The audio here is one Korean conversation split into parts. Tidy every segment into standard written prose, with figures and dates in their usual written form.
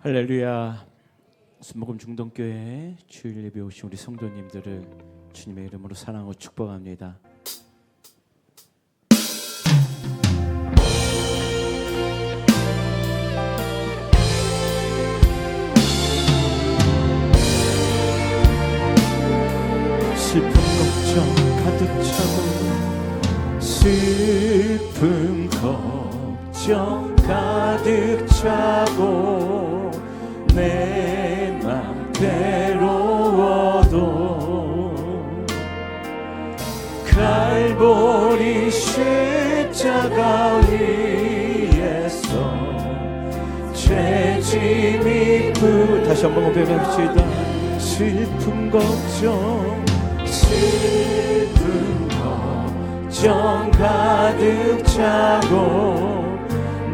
할렐루야. 순복음 중동교회 주일 예배 오신 우리 성도님들을 주님의 이름으로 사랑하고 축복합니다. 슬픈 걱정 가득 차고 슬픈 걱정 가득 차고 내 맘 괴로워도 갈보리 십자가 위에서 죄짐이 다시 한번 고백합시다. 슬픈 걱정 가득 차고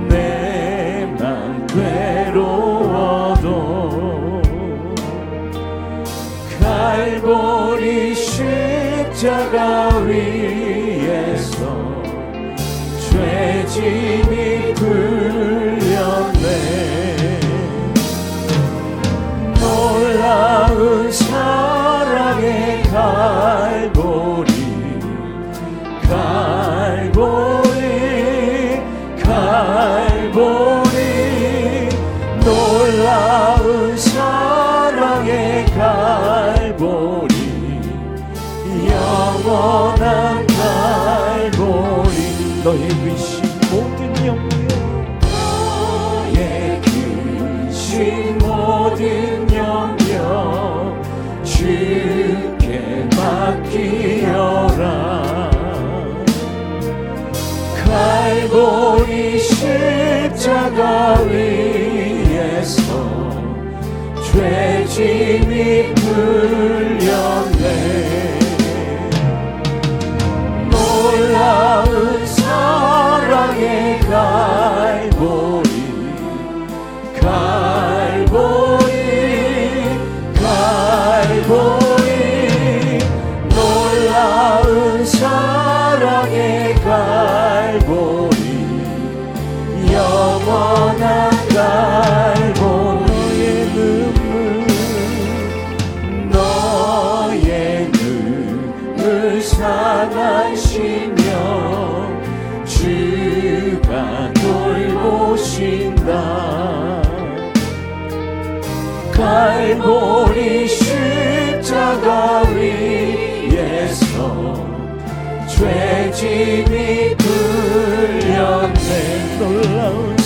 내 맘 괴로워도 갈보리 십자가 위에서 죄짐이 풀렸네. 놀라운 사랑의 갈보리 놀라운 사랑의 갈보리 영원한 갈보리 너의 귀신 모든 영역 너의 귀신 모든 영역 주께 맡기어라. 갈보리 십자가 위에서 죄짐이 풀렸네. 놀라운 사랑의 갈보리 놀라운 사랑의 갈보리 영원한 갈보리의 너의 눈물 상하시며 주가 돌보신다. 갈보리 십자가 위에서 죄짐이 풀렸네. 놀라운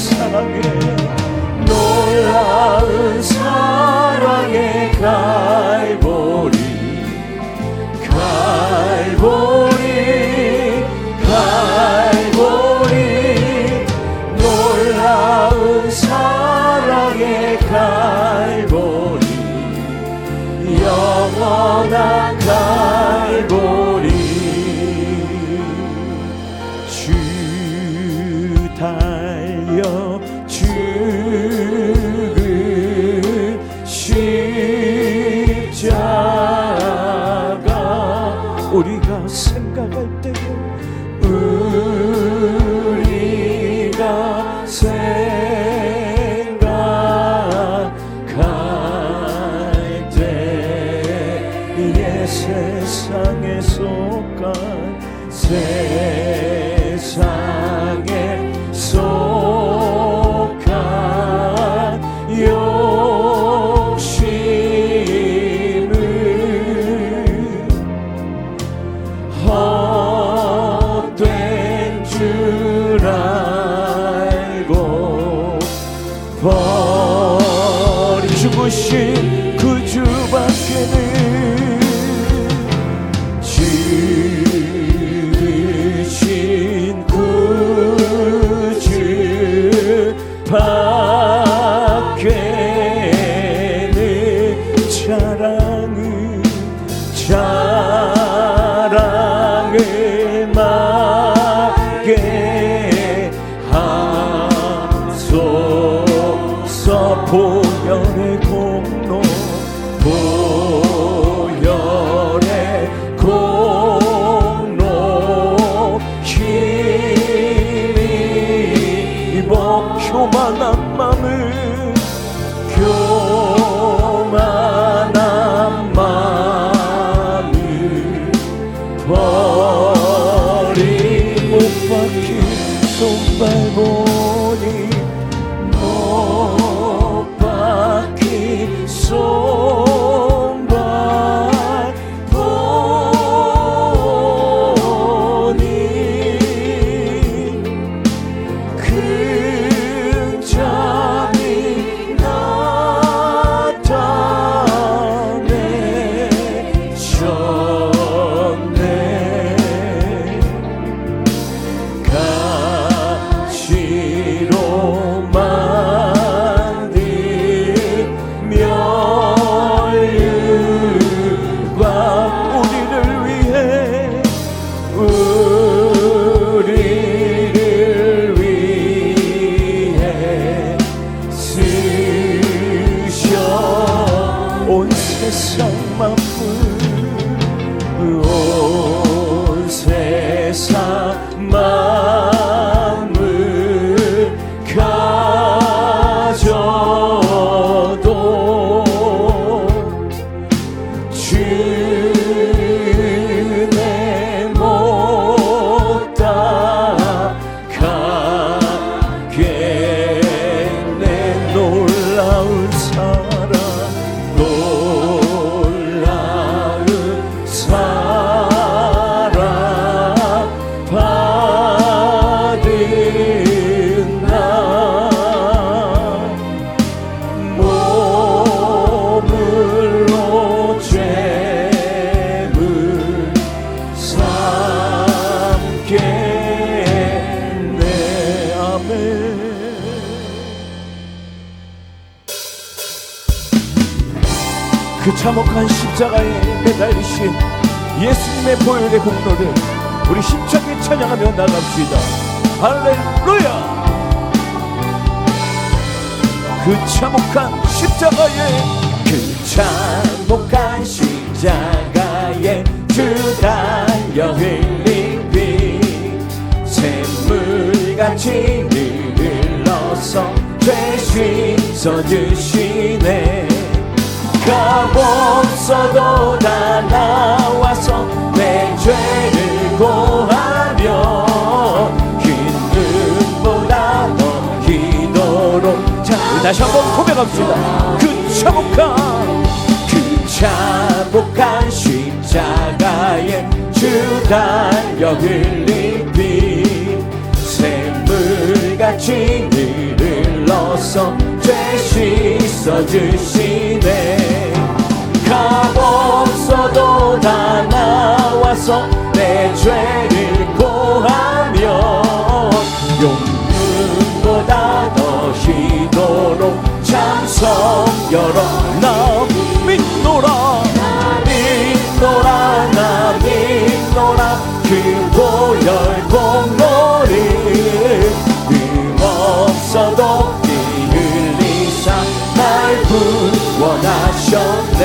사랑의 갈보리 놀라운 사랑의 갈보리 영원한 갈보리 주 달려 죽은 십자가 우리가 생각할 때 우리가 생각할 때에 세상에 속한 욕심을 헛된 줄 알고 버리 죽으신 그 주밖에는 죽으신 그 주 밖에는 자랑을 막게 하소서. 보혈의 공로 힘이 목표만한 맘을 세상 만물 온 세상 만물 가져도 주내 못 따라가겠네. 놀라운 사랑 놀라운 사랑 받은 나 몸으로 죄물 삼겠네. 아멘. 그 참혹한 십자가에 매달리신 예수님의 보혈의 공로를 우리 힘차게 찬양하며 나갑시다. 할렐루야. 그 참혹한 십자가에 그 참혹한 십자가에 주 달려 흘린 피 샘물같이 흘러서 죄 씻어주시네. 값없어도 다 나와서 내 죄를 고하며 흰 눈보다 더 희도록. 자, 다시 한번 고백합시다. 그 참혹한 십자가에 주 달려 흘린 피 샘물같이 흘러서 죄 씻어주시네. 값없어도 다 나와서 내 죄를 고하며 용문보다 더 희도록 참성 열어. 나 믿노라 믿노라 나 믿노라 그 보혈 공로를 흠없어도 피 흘리사 날 구원하셨네.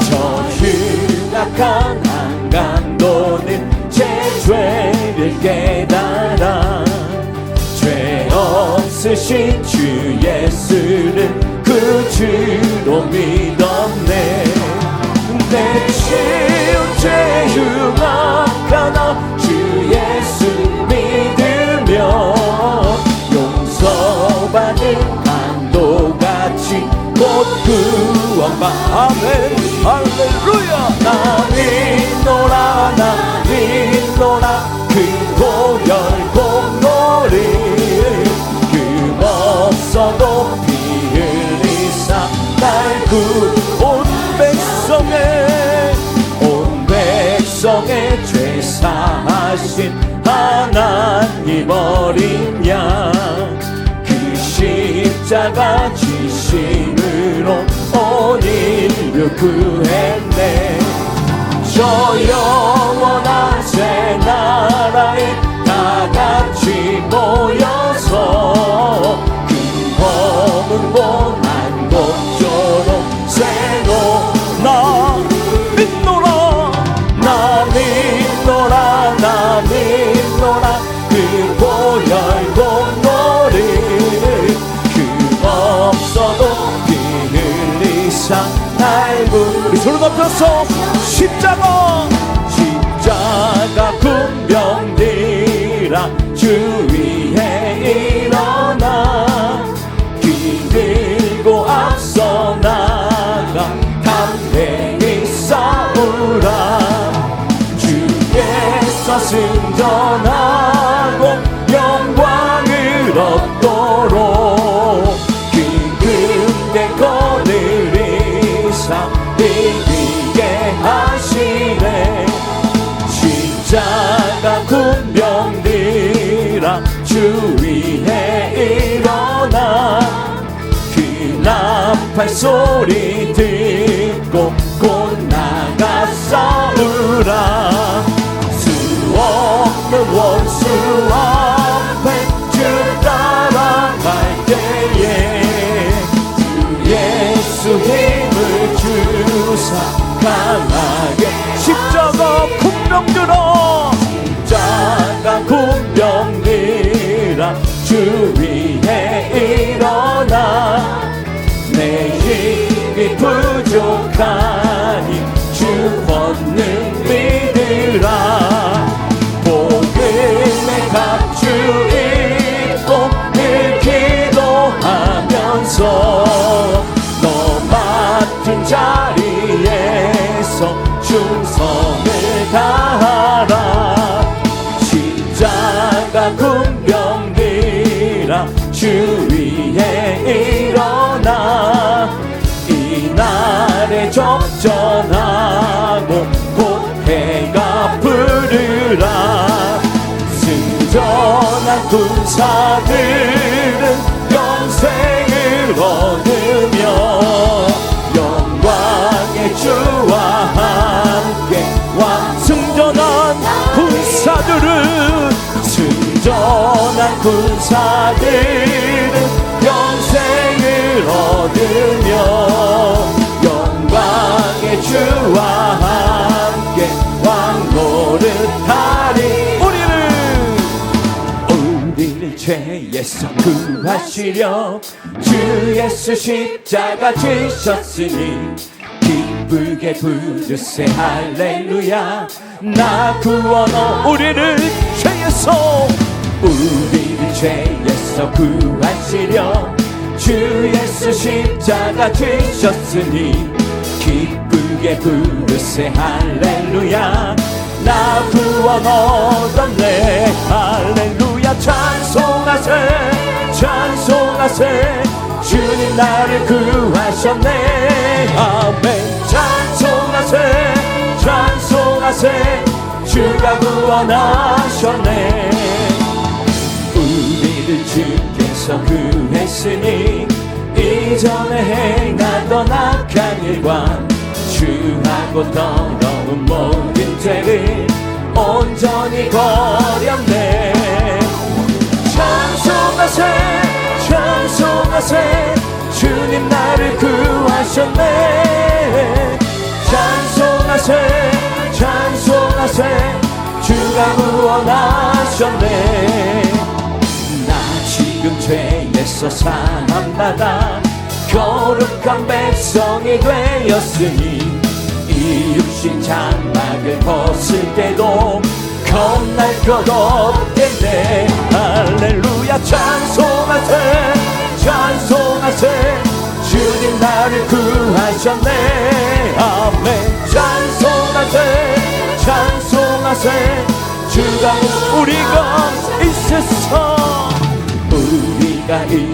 저 흉악한 한강도는 제 죄를 깨달아 죄 없으신 주 예수를 구주로 믿었네. 내 치유 죄 흉악하나 주 예수 믿으며 용서받은 강도같이 곧 구원받. 아멘. 할렐루야. 나 믿노라 나 믿노라 그 보혈 공로를 흠없어도 피 흘리사 날 온 백성의 죄 사하신 하나님 어린 양 그 십자가 지심으로 온 인류 구했네. 저 영원한 새 나라에 다 같이 모여서 그 검은 곳 한 곳조로 새로 나 믿노라 나 믿노라 나 믿노라 그 보혈 공로를 흠없어도 피 흘리사 날 우리 손을 높여서 십자가 군병들아 주 위에 일어나 기들고 앞서 나가 담대히 싸우라. 주께서 승전하고 영광을 얻도록 기근대 거느리사 이기게 하시네. 십자가 군병들아 주 위에 일어나 그 나팔 소리 듣고 곧 나가 싸우라. 수 없는 원수 앞에 주 따라갈 때에 주 예수 힘을 주 일어나 이날에 접전하고 곧 해가 부르라. 승전한 군사들은 영생을 얻으며 영광의 주와 함께 승전한 군사들은 영생을 얻으며 영광의 주와 함께 왕노릇하리. 우리를 죄에서 구하시려 주 예수 십자가 지셨으니 기쁘게 부르세 할렐루야. 나 구원어 우리를 죄에서 구하시려 주 예수 십자가 지셨으니 기쁘게 부르세 할렐루야. 나 구원 얻었네 할렐루야. 찬송하세 찬송하세 주님 나를 구하셨네 아멘. 찬송하세 찬송하세 주가 구원하셨네. 우리를 주께서 구했으니 이전에 행하던 악한 일과 주하고 더러운 모든 죄를 온전히 버렸네. 찬송하세 찬송하세 주님 나를 구하셨네. 찬송하세 찬송하세 주가 구원하셨네. 나 지금 죄에서 사함받아 거룩한 백성이 되었으니 이 육신 장막을 벗을 때도 겁날 것 없겠네 할렐루야. 찬송하세 찬송하세 주님 나를 구하셨네 아멘. 찬송하세 찬송하세 주가 우리가 이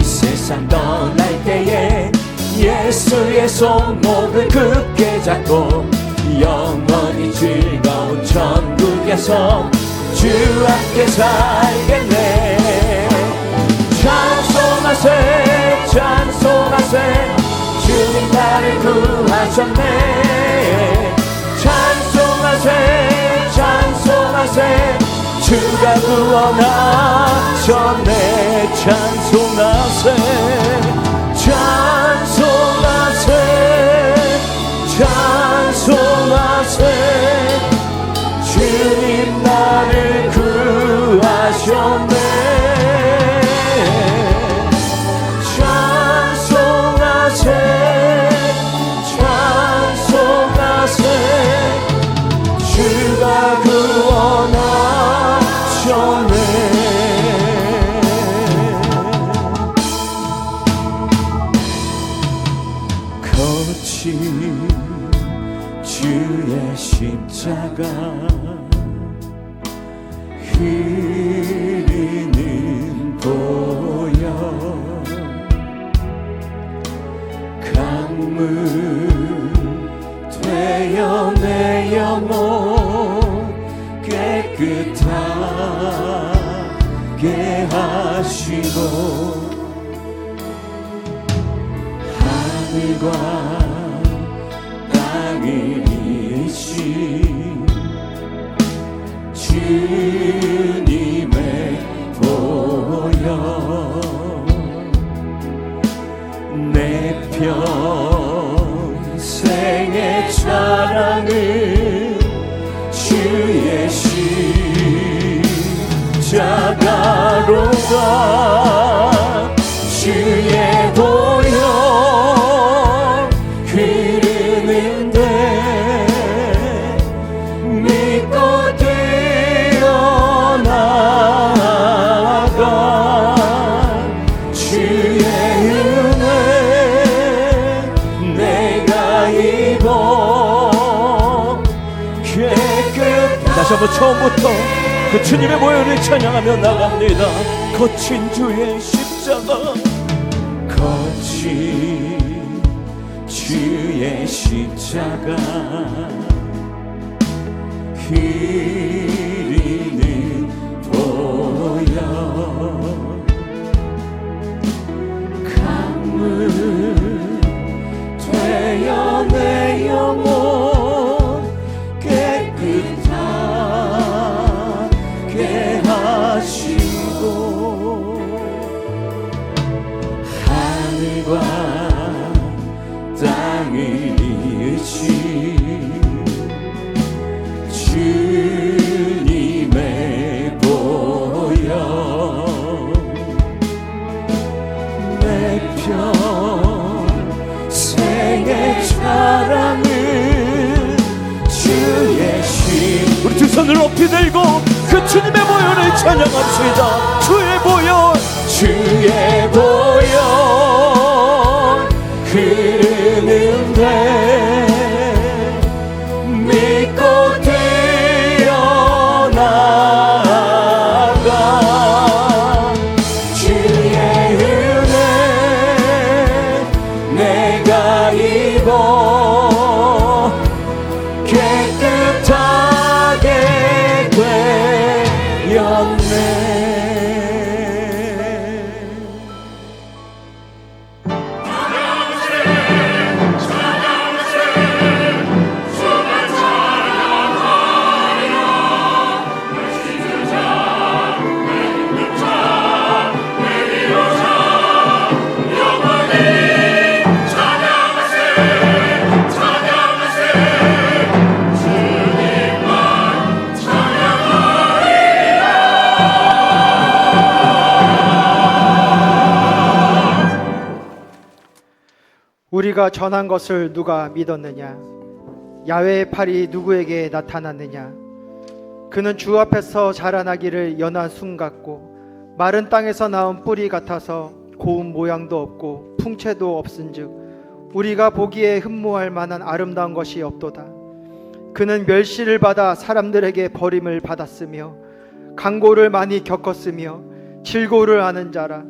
세상 떠날 때에 예수의 손목을 굳게 잡고 영원히 즐거운 천국에서 주 함께 살겠네. 찬송하세 찬송하세 주님 나를 구하셨네. 찬송하세 찬송하세 주가 구원하셨네. 찬송하세 찬송하세 찬송하세 주님 나를 구하셨네. 찬송하세 찬송하세 주가 구원하셨네. 거친 주의 십자가 흐르는 보혈 강물 되어 내 영혼 깨끗하게 하시고 하늘과 땅을 이으신 주님의 보혈 내 평생의 자랑을 주의 십자가로다. 주의 보혈 흐르는데 믿고 뛰어나가 주의 은혜 내가 입어 깨끗. 다시 한번 처음부터 그 주님의 보혈을 찬양하며 나갑니다. 거친 주의 십자가 거친 주의 십자가 흐리는 보혈 강물 되어 내 영혼 깨끗하게 하시고 하늘과 땅을 이으신 주님의 보혈 내 평생의 자랑은 주의 신. 우리 두 손을 높이 들고 그 주님의 보혈을 찬양합시다. 주의 보혈, 주의 보혈 흐르는데 믿고 뛰어나가 주의 은혜 내가 입어 깨끗하게 되었네. 우리가 전한 것을 누가 믿었느냐? 야훼의 팔이 누구에게 나타났느냐? 그는 주 앞에서 자라나기를 연한 순 같고 마른 땅에서 나온 뿌리 같아서 고운 모양도 없고 풍채도 없은즉 우리가 보기에 흠모할 만한 아름다운 것이 없도다. 그는 멸시를 받아 사람들에게 버림을 받았으며 강고를 많이 겪었으며 질고를 아는 자라.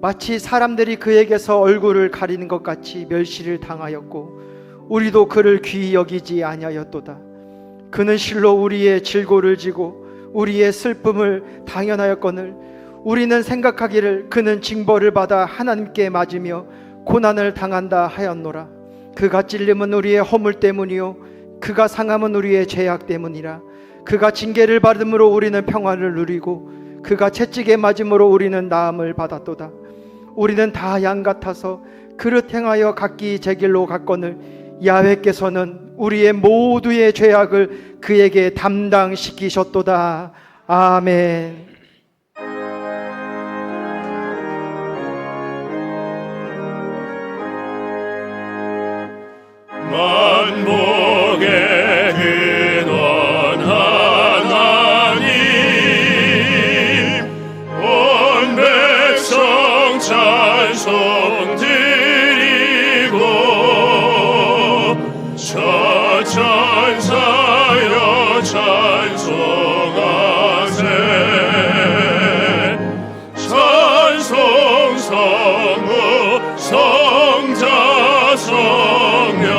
마치 사람들이 그에게서 얼굴을 가리는 것 같이 멸시를 당하였고 우리도 그를 귀히 여기지 아니하였도다. 그는 실로 우리의 질고를 지고 우리의 슬픔을 당연하였거늘 우리는 생각하기를 그는 징벌을 받아 하나님께 맞으며 고난을 당한다 하였노라. 그가 찔림은 우리의 허물 때문이요 그가 상함은 우리의 죄악 때문이라. 그가 징계를 받음으로 우리는 평안을 누리고 그가 채찍에 맞음으로 우리는 나음을 받았도다. 우리는 다 양 같아서 그릇 행하여 각기 제 길로 갔거늘 야훼께서는 우리의 모두의 죄악을 그에게 담당시키셨도다. 아멘. 만복의 근원 하나님 온 백성 찬송 드리고 저 천사여 찬송하세 찬송 성부 성자 성령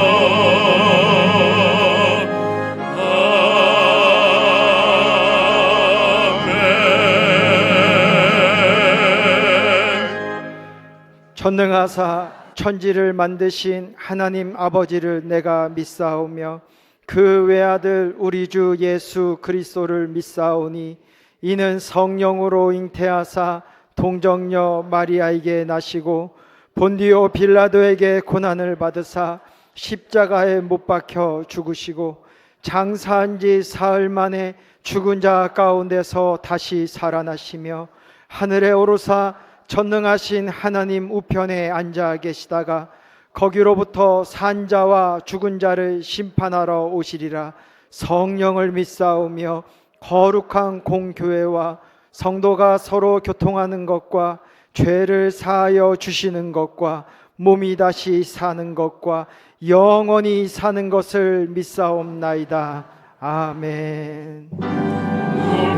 전능하사 천지를 만드신 하나님 아버지를 내가 믿사오며 그 외아들 우리 주 예수 그리스도를 믿사오니 이는 성령으로 잉태하사 동정녀 마리아에게 나시고 본디오 빌라도에게 고난을 받으사 십자가에 못 박혀 죽으시고 장사한 지 사흘 만에 죽은 자 가운데서 다시 살아나시며 하늘에 오르사 전능하신 하나님 우편에 앉아 계시다가 거기로부터 산 자와 죽은 자를 심판하러 오시리라. 성령을 믿사오며 거룩한 공교회와 성도가 서로 교통하는 것과 죄를 사하여 주시는 것과 몸이 다시 사는 것과 영원히 사는 것을 믿사옵나이다. 아멘.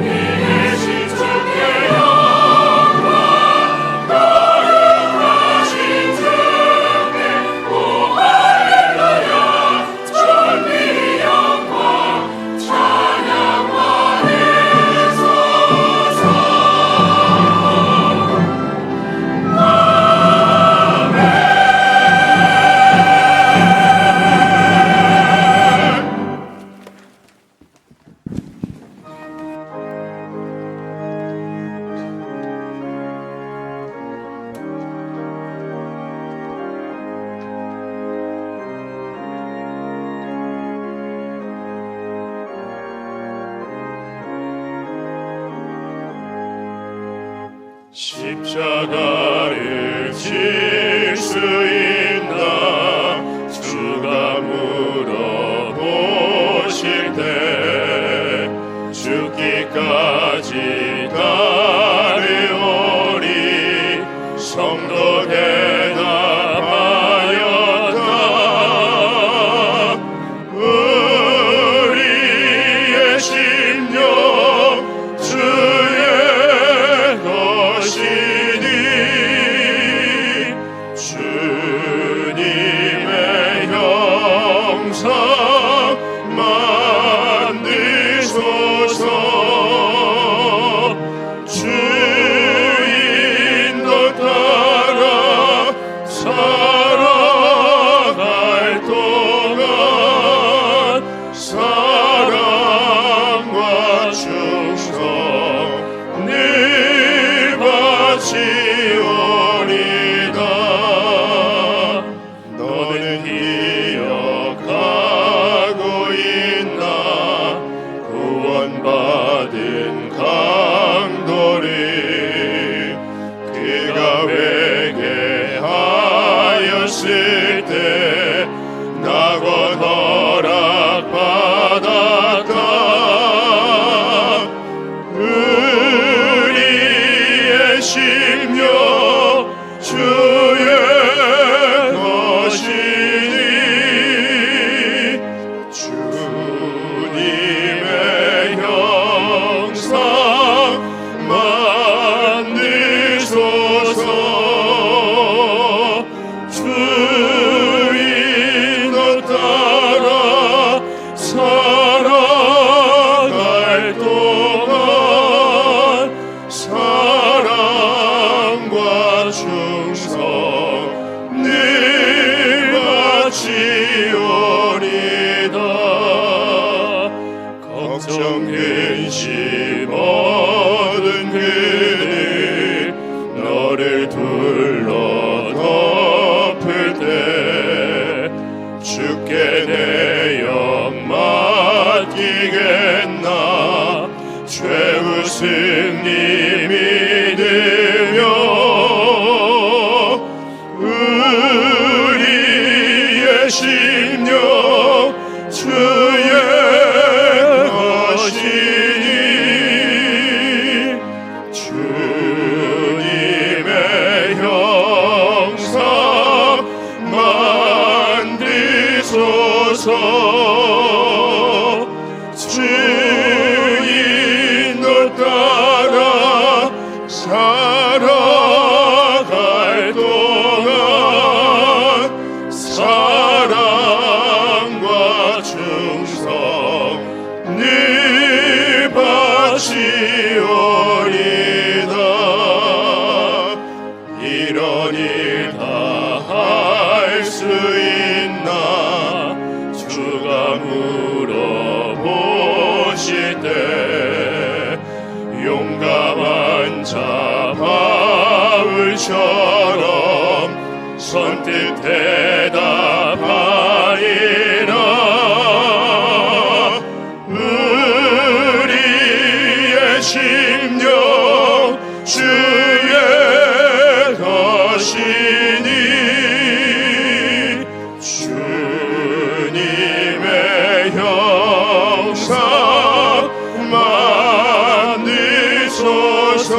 계신 주께 영광 거룩하신 십자가를 질 수 있나 주가 물어보실 때 죽기까지 따르오리 성도 대답하였다 우리의 심령 주의 것이니 주님의 형상 만드소서 주인도 따라 살아갈 동안 사랑과 충성 늘 바치오리다 너는 기억하고 있나 구원받은 강도를 그가 회개하였을 때 낙원 허락받았다 우리의 심령 주의 것이니 주님의 형상 만드소서 주인도 따라 살아갈 동안 사랑과 충성 늘 바치오리다 걱정 근심 얻은 그들 너를 둘러 덮을 때 주께 내 영 맡기겠나 최후 승리 믿으며 우리의 심령 주의 것이니 주님의 형상 만드소서 주인도 따라 살아갈 동안 사랑과 충성 늘 바치오리다 이런 일 다 할 수 있나 주가 물어보실 때 용감한 자 바울처럼 선뜻 대답하리라 우리의 심령 주의 것이니 주님의 형상 만드소서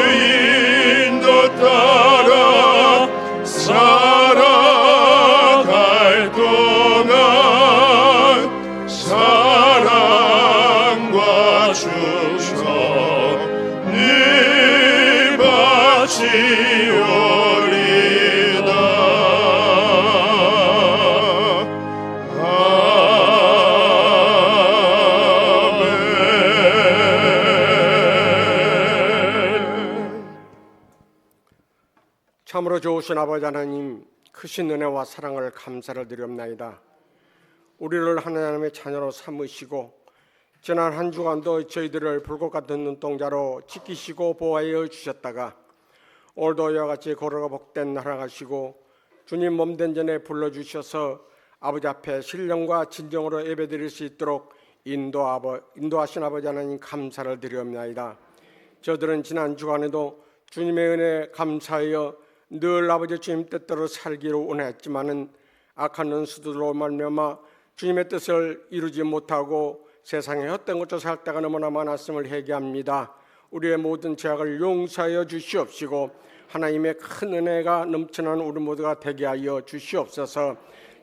주인도 따라 살아갈 동안 사랑과 충성 늘 바치오리다 참으로 좋으신 아버지 하나님, 크신 은혜와 사랑을 감사를 드리옵나이다. 우리를 하나님의 자녀로 삼으시고 지난 한 주간도 저희들을 불꽃 같은 눈동자로 지키시고 보호하여 주셨다가 오늘도 이와 같이 걸어가 복된 날 하시고 주님 몸된 전에 불러주셔서 아버지 앞에 신령과 진정으로 예배드릴 수 있도록 인도하신 아버지 하나님 감사를 드리옵나이다. 저들은 지난 주간에도 주님의 은혜에 감사하여 늘 아버지 주님 뜻대로 살기로 원했지만은 악한 원수들로 말미암아 주님의 뜻을 이루지 못하고 세상에 헛된 것으로 살 때가 너무나 많았음을 회개합니다. 우리의 모든 죄악을 용서하여 주시옵시고 하나님의 큰 은혜가 넘치는 우리 모두가 되게 하여 주시옵소서.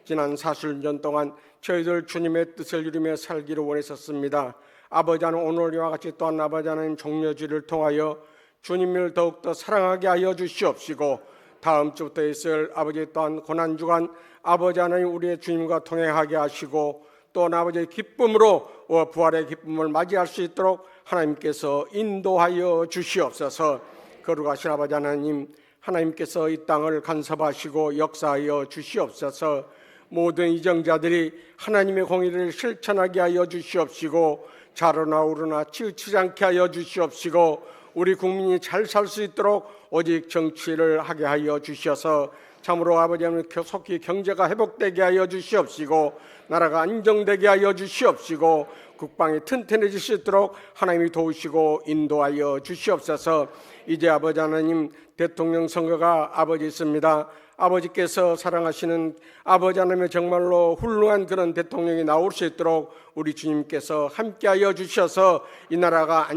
지난 40년 동안 저희들 주님의 뜻을 이루며 살기를 원했었습니다. 아버지 하나님, 오늘과 같이 또한 아버지 하나님 종려주를 통하여 주님을 더욱더 사랑하게 하여 주시옵시고 다음 주부터 있을 아버지 또한 고난주간 아버지 하나님 우리의 주님과 동행하게 하시고 또한 아버지의 기쁨으로 부활의 기쁨을 맞이할 수 있도록 하나님께서 인도하여 주시옵소서. 거룩하신 아버지 하나님, 하나님께서 이 땅을 간섭하시고 역사하여 주시옵소서. 모든 이정자들이 하나님의 공의를 실천하게 하여 주시옵시고 자로나 우로나 치우치지 않게 하여 주시옵시고 우리 국민이 잘 살 수 있도록 오직 정치를 하게 하여 주셔서 참으로 아버지 하나님 속히 경제가 회복되게 하여 주시옵시고 나라가 안정되게 하여 주시옵시고 국방이 튼튼해질 수 있도록 하나님이 도우시고 인도하여 주시옵소서. 이제 아버지 하나님 대통령 선거가 아버지 있습니다. 아버지께서 사랑하시는 아버지 하나님의 정말로 훌륭한 그런 대통령이 나올 수 있도록 우리 주님께서 함께하여 주셔서 이 나라가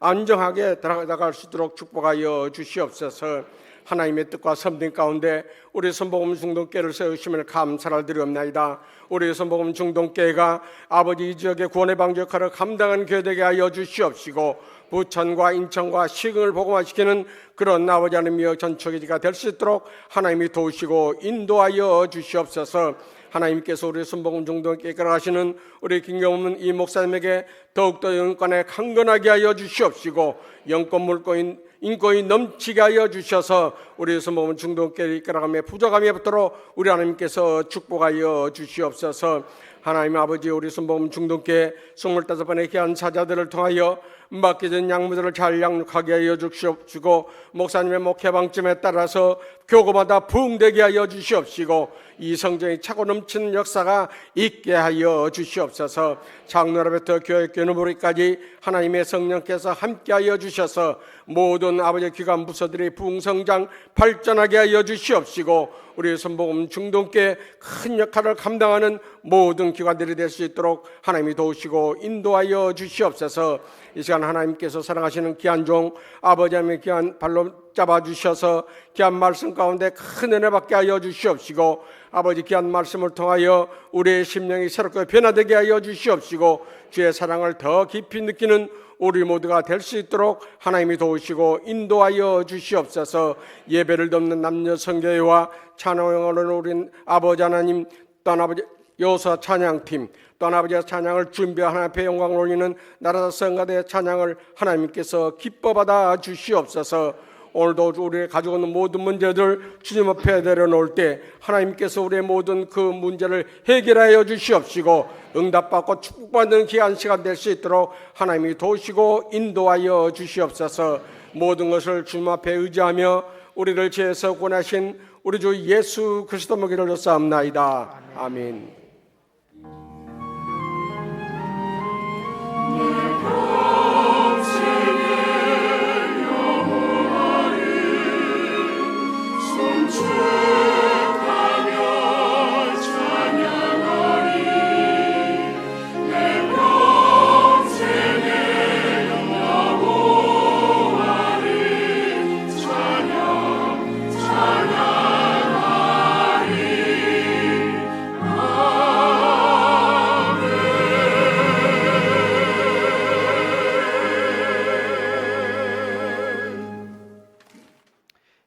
안정하게 나아갈 수 있도록 축복하여 주시옵소서. 하나님의 뜻과 선택 가운데 우리 선복음 중동교회를 세우심을 감사를 드리옵나이다. 우리 선복음 중동교회가 아버지 이 지역의 구원의 방주 역할을 감당하는 교회 되게 하여 주시옵시고 부천과 인천과 시흥을 복음화시키는 그런 아버지 하나님의 전초기지가 될 수 있도록 하나님이 도우시고 인도하여 주시옵소서. 하나님께서 우리 선복음 중동교회 이끌어가시는 우리 김경문 이 목사님에게 더욱더 영권에 강건하게 하여 주시옵시고 영권 물고인 인권이 넘치게 하여 주셔서 우리 선복음 중동교회 이끌어가며 부족함이 없도록 우리 하나님께서 축복하여 주시옵소서. 하나님 아버지, 우리 선복음 중동교회 25번의 귀한 사자들을 통하여 맡겨진 양무들을 잘 양육하게 하여 주시옵시고 목사님의 목회 방침에 따라서 교구마다 부흥되게 하여 주시옵시고 이 성전이 차고 넘치는 역사가 있게 하여 주시옵소서. 장로로부터 교회 교회무리까지 하나님의 성령께서 함께하여 주셔서 모든 아버지의 기관 부서들이 부흥성장 발전하게 하여 주시옵시고 우리 선복음 중동교회 큰 역할을 감당하는 모든 기관들이 될 수 있도록 하나님이 도우시고 인도하여 주시옵소서. 이 시간 하나님께서 사랑하시는 귀한 종 아버지 하나님의 귀한 발로 잡아주셔서 귀한 말씀 가운데 큰 은혜 받게 하여 주시옵시고 아버지 귀한 말씀을 통하여 우리의 심령이 새롭게 변화되게 하여 주시옵시고 주의 사랑을 더 깊이 느끼는 우리 모두가 될 수 있도록 하나님이 도우시고 인도하여 주시옵소서. 예배를 돕는 남녀 성교회와 찬양을 우린 아버지 하나님 또한 아버지 여호사 찬양팀 또한 아버지의 찬양을 준비한 하나님 앞에 영광을 올리는 나라다 성가대의 찬양을 하나님께서 기뻐 받아 주시옵소서. 오늘도 우리의 가지고 있는 모든 문제들 주님 앞에 내려놓을 때 하나님께서 우리의 모든 그 문제를 해결하여 주시옵시고 응답받고 축복받는 귀한 시간 될 수 있도록 하나님이 도우시고 인도하여 주시옵소서. 모든 것을 주님 앞에 의지하며 우리를 죄에서 구원하신 우리 주 예수 그리스도 이름으로 기도드렸사옵나이다. 아멘.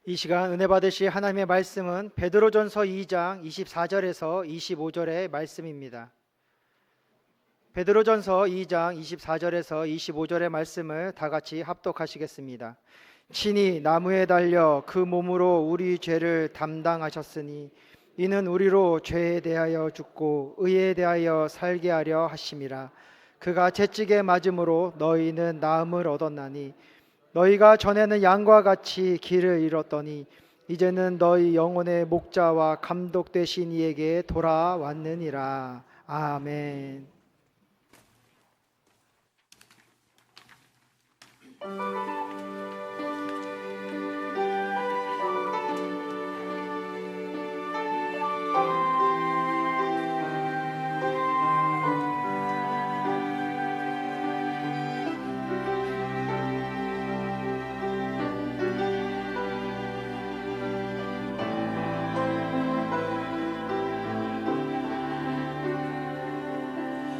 이 시간 은혜 받으실 하나님의 말씀은 베드로전서 2장 24절에서 25절의 말씀입니다. 베드로전서 2장 24절에서 25절의 말씀을 다 같이 합독하시겠습니다. 친히 나무에 달려 그 몸으로 우리 죄를 담당하셨으니 이는 우리로 죄에 대하여 죽고 의에 대하여 살게 하려 하심이라. 그가 채찍에 맞음으로 너희는 나음을 얻었나니 너희가 전에는 양과 같이 길을 잃었더니 이제는 너희 영혼의 목자와 감독 되신 이에게 돌아왔느니라. 아멘.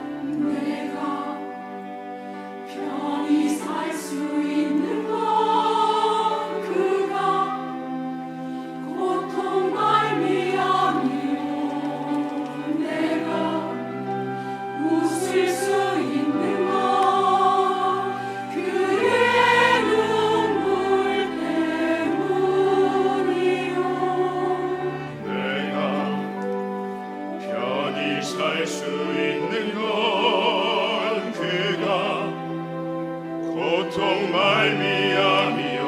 내가 편히 살 수 있는 건 그가 고통 말미암이요 내가 웃을 수 있는 건 그의 눈물 때문이요 내가 편히 살 수 있는 건 그가 고통 말미암이요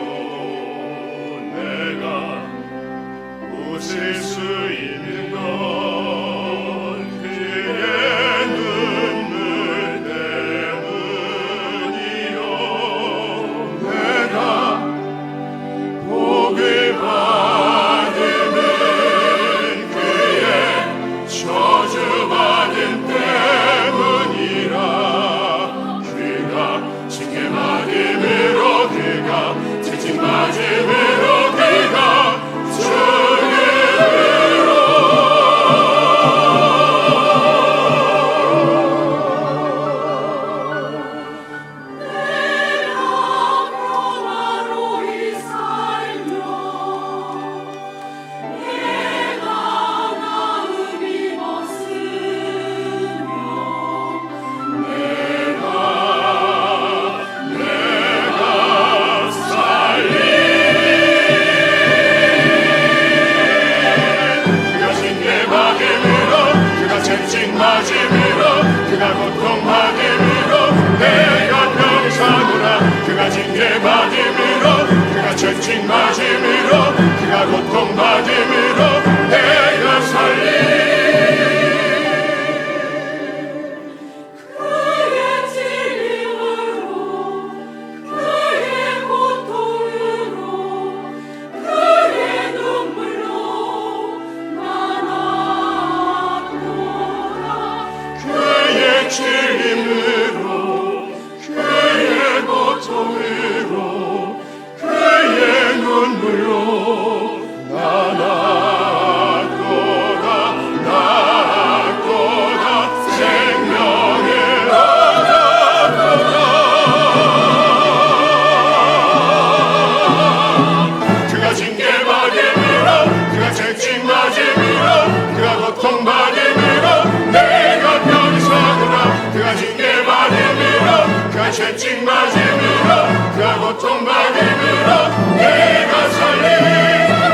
내가 웃을 수 있는 건 그의 눈물 때문이요 내가 복을 받음은 그의 저주받은 때문이라 그가 징계받음으로 그가 채찍맞음으로 그가 내가 평화로이 살며 내가 나음 입었으며 그가 징계받음으로 그가 채찍맞음으로 그가 고통받음으로 내가 편히 사노라 그가 징계받음으로 그가 채찍맞음으로 그가 고통받음으로 내가 살리 그의 찔림으로 그의 고통으로 그의 눈물로 나았노라 그의 찔림으로 그의 고통으로 그의 눈물로 나았도다 나았도다 생명의 그가 징계받음으로 그가 채찍맞음으로 그가 고통받음으로 내가 편히 사노라 그가 징계받음으로 그가 채찍맞음으로 그가 고통받음으로 내가 살리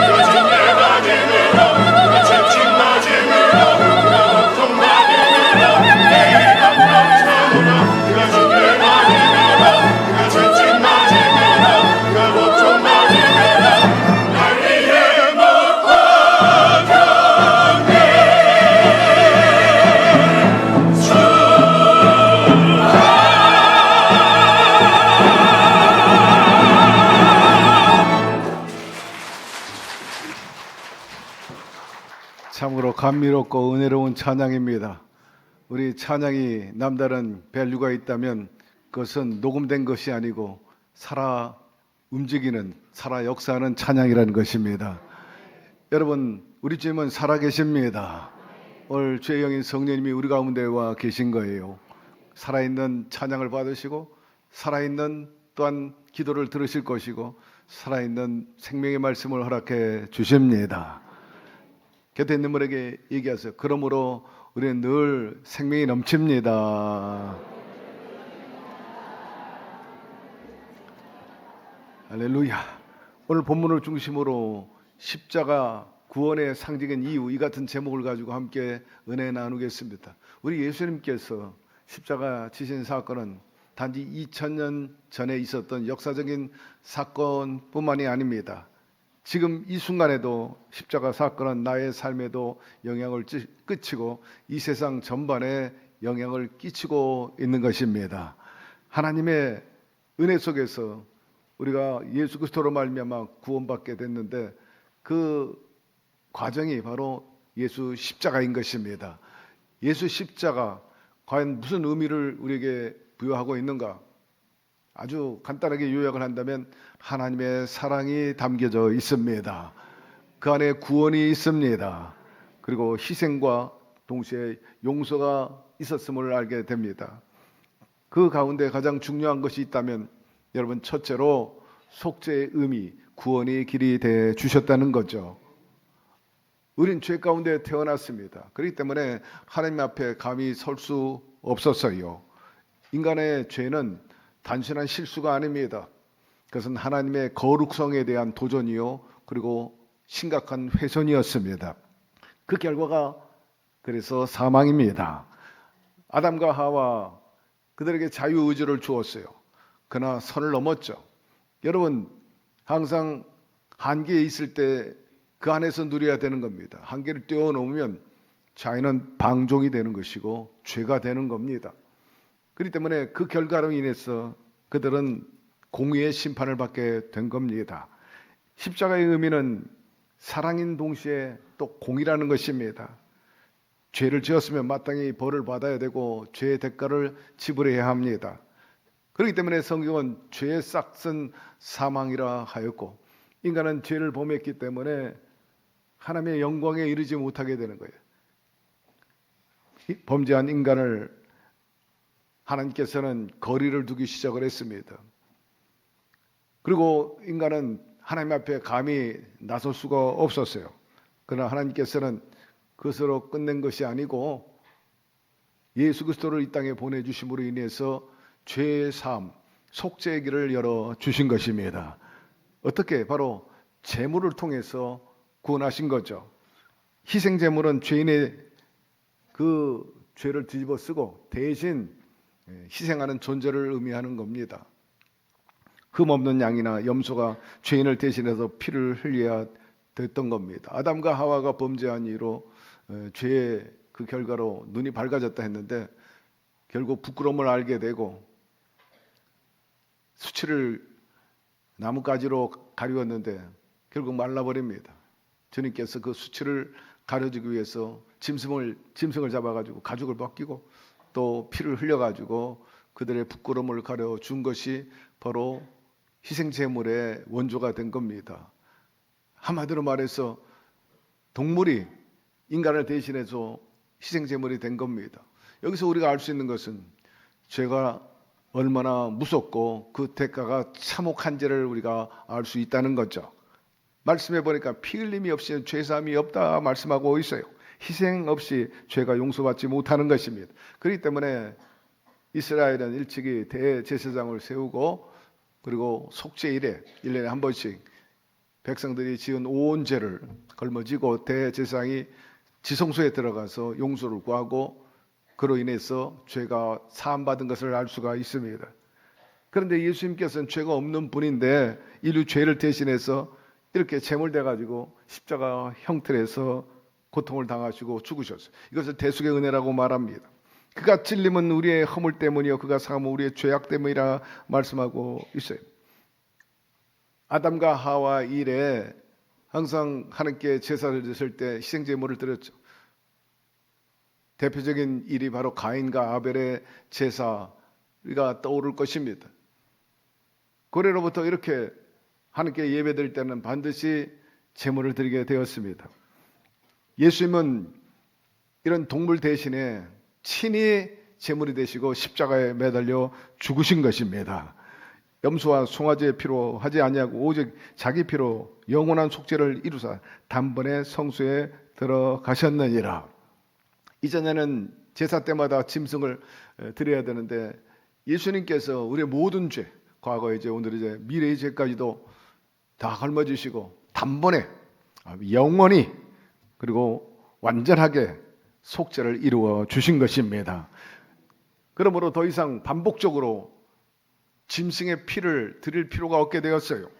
그가 징계받음으로 그가 채찍맞음으로 그가 고통받음으로 내가 편히 사노라 그가 징계받음으로 그가 채찍맞음으로 그가 고통받음으로 날 위해 목화 경배 참으로 감미롭고 은혜로운 찬양입니다. 우리 찬양이 남다른 밸류가 있다면 그것은 녹음된 것이 아니고 살아 움직이는, 살아 역사하는 찬양이라는 것입니다. 여러분, 우리 주님은 살아 계십니다. 오늘 주의 영인 성령님이 우리 가운데 와 계신 거예요. 살아있는 찬양을 받으시고 살아있는 또한 기도를 들으실 것이고 살아있는 생명의 말씀을 허락해 주십니다. 곁에 있는 분에게 얘기하세요. 그러므로 우리는 늘 생명이 넘칩니다. 할렐루야. 오늘 본문을 중심으로 십자가 구원의 상징인 이유, 이 같은 제목을 가지고 함께 은혜 나누겠습니다. 우리 예수님께서 십자가 지신 사건은 단지 2000년 전에 있었던 역사적인 사건뿐만이 아닙니다. 지금 이 순간에도 십자가 사건은 나의 삶에도 영향을 끼치고 이 세상 전반에 영향을 끼치고 있는 것입니다. 하나님의 은혜 속에서 우리가 예수 그리스도로 말미암아 구원받게 됐는데 그 과정이 바로 예수 십자가인 것입니다. 예수 십자가 과연 무슨 의미를 우리에게 부여하고 있는가? 아주 간단하게 요약을 한다면 하나님의 사랑이 담겨져 있습니다. 그 안에 구원이 있습니다. 그리고 희생과 동시에 용서가 있었음을 알게 됩니다. 그 가운데 가장 중요한 것이 있다면 여러분 첫째로 속죄의 의미, 구원의 길이 돼 주셨다는 거죠. 우린 죄 가운데 태어났습니다. 그렇기 때문에 하나님 앞에 감히 설 수 없었어요. 인간의 죄는 단순한 실수가 아닙니다. 그것은 하나님의 거룩성에 대한 도전이요, 그리고 심각한 훼손이었습니다. 그 결과가 그래서 사망입니다. 아담과 하와 그들에게 자유의지를 주었어요. 그러나 선을 넘었죠. 여러분 항상 한계에 있을 때 그 안에서 누려야 되는 겁니다. 한계를 뛰어넘으면 자유는 방종이 되는 것이고 죄가 되는 겁니다. 그렇기 때문에 그 결과로 인해서 그들은 공의의 심판을 받게 된 겁니다. 십자가의 의미는 사랑인 동시에 또 공의라는 것입니다. 죄를 지었으면 마땅히 벌을 받아야 되고 죄의 대가를 지불해야 합니다. 그렇기 때문에 성경은 죄의 싹은 사망이라 하였고 인간은 죄를 범했기 때문에 하나님의 영광에 이르지 못하게 되는 거예요. 범죄한 인간을 하나님께서는 거리를 두기 시작을 했습니다. 그리고 인간은 하나님 앞에 감히 나설 수가 없었어요. 그러나 하나님께서는 그것으로 끝낸 것이 아니고 예수 그리스도를 이 땅에 보내주심으로 인해서 죄의 사함, 속죄의 길을 열어주신 것입니다. 어떻게? 바로 제물을 통해서 구원하신 거죠. 희생 제물은 죄인의 그 죄를 뒤집어 쓰고 대신 희생하는 존재를 의미하는 겁니다. 흠없는 양이나 염소가 죄인을 대신해서 피를 흘려야 됐던 겁니다. 아담과 하와가 범죄한 이유로 죄의 그 결과로 눈이 밝아졌다 했는데 결국 부끄러움을 알게 되고 수치를 나뭇가지로 가리웠는데 결국 말라버립니다. 주님께서 그 수치를 가려주기 위해서 짐승을 잡아가지고 가죽을 벗기고 또 피를 흘려가지고 그들의 부끄러움을 가려준 것이 바로 희생제물의 원조가 된 겁니다. 한마디로 말해서 동물이 인간을 대신해서 희생제물이 된 겁니다. 여기서 우리가 알 수 있는 것은 죄가 얼마나 무섭고 그 대가가 참혹한지를 우리가 알 수 있다는 거죠. 말씀해 보니까 피 흘림이 없이 죄사함이 없다 말씀하고 있어요. 희생 없이 죄가 용서받지 못하는 것입니다. 그렇기 때문에 이스라엘은 일찍이 대제사장을 세우고 그리고 속죄일에 1년에 한 번씩 백성들이 지은 온 죄를 걸머지고 대제사장이 지성소에 들어가서 용서를 구하고 그로 인해서 죄가 사함받은 것을 알 수가 있습니다. 그런데 예수님께서는 죄가 없는 분인데 인류 죄를 대신해서 이렇게 제물돼 가지고 십자가 형틀에서 고통을 당하시고 죽으셨어요. 이것을 대속의 은혜라고 말합니다. 그가 찔림은 우리의 허물 때문이요 그가 상함은 우리의 죄악 때문이라 말씀하고 있어요. 아담과 하와 일에 항상 하나님께 제사를 드릴 때 희생제물을 드렸죠. 대표적인 일이 바로 가인과 아벨의 제사가 떠오를 것입니다. 고래로부터 이렇게 하나님께 예배드릴 때는 반드시 제물을 드리게 되었습니다. 예수님은 이런 동물 대신에 친히 제물이 되시고 십자가에 매달려 죽으신 것입니다. 염소와 송아지의 피로 하지 아니하고 오직 자기 피로 영원한 속죄를 이루사 단번에 성소에 들어가셨느니라. 이전에는 제사 때마다 짐승을 드려야 되는데 예수님께서 우리의 모든 죄, 과거 이제 오늘 이제 미래의 죄까지도 다 걸머지시고 단번에 영원히 그리고 완전하게 속죄를 이루어 주신 것입니다. 그러므로 더 이상 반복적으로 짐승의 피를 드릴 필요가 없게 되었어요.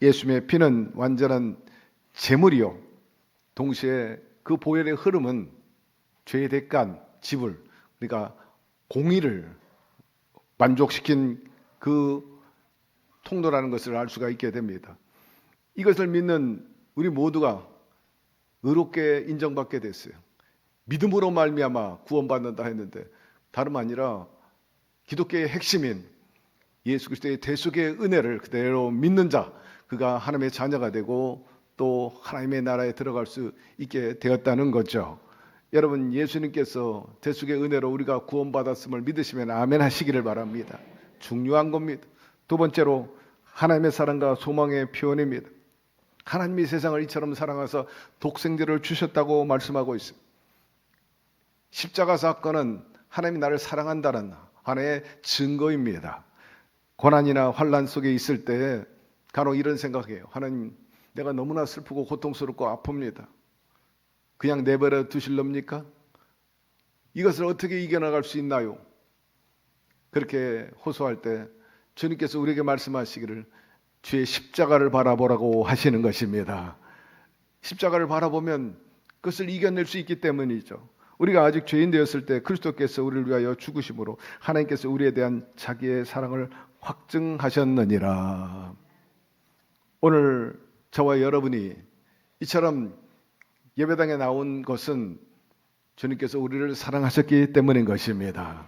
예수님의 피는 완전한 제물이요 동시에 그 보혈의 흐름은 죄의 대가 지불, 그러니까 공의를 만족시킨 그 통로라는 것을 알 수가 있게 됩니다. 이것을 믿는 우리 모두가 의롭게 인정받게 됐어요. 믿음으로 말미암아 구원받는다 했는데 다름 아니라 기독교의 핵심인 예수 그리스도의 대속의 은혜를 그대로 믿는 자, 그가 하나님의 자녀가 되고 또 하나님의 나라에 들어갈 수 있게 되었다는 거죠. 여러분, 예수님께서 대속의 은혜로 우리가 구원받았음을 믿으시면 아멘 하시기를 바랍니다. 중요한 겁니다. 두 번째로 하나님의 사랑과 소망의 표현입니다. 하나님이 세상을 이처럼 사랑하사 독생자를 주셨다고 말씀하고 있습니다. 십자가 사건은 하나님이 나를 사랑한다는 하나의 증거입니다. 고난이나 환난 속에 있을 때 간혹 이런 생각해요. 하나님, 내가 너무나 슬프고 고통스럽고 아픕니다. 그냥 내버려 두실랍니까? 이것을 어떻게 이겨나갈 수 있나요? 그렇게 호소할 때 주님께서 우리에게 말씀하시기를 주의 십자가를 바라보라고 하시는 것입니다. 십자가를 바라보면 그것을 이겨낼 수 있기 때문이죠. 우리가 아직 죄인 되었을 때 그리스도께서 우리를 위하여 죽으심으로 하나님께서 우리에 대한 자기의 사랑을 확증하셨느니라. 오늘 저와 여러분이 이처럼 예배당에 나온 것은 주님께서 우리를 사랑하셨기 때문인 것입니다.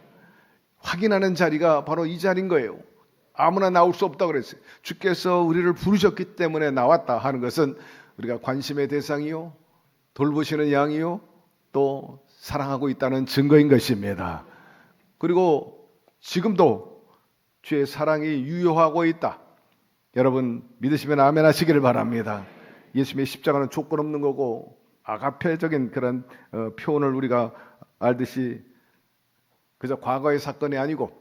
확인하는 자리가 바로 이 자리인 거예요. 아무나 나올 수 없다고 그랬어요. 주께서 우리를 부르셨기 때문에 나왔다 하는 것은 우리가 관심의 대상이요, 돌보시는 양이요, 또 사랑하고 있다는 증거인 것입니다. 그리고 지금도 주의 사랑이 유효하고 있다. 여러분 믿으시면 아멘 하시기를 바랍니다. 예수님의 십자가는 조건 없는 거고 아가페적인 그런 표현을 우리가 알듯이 그저 과거의 사건이 아니고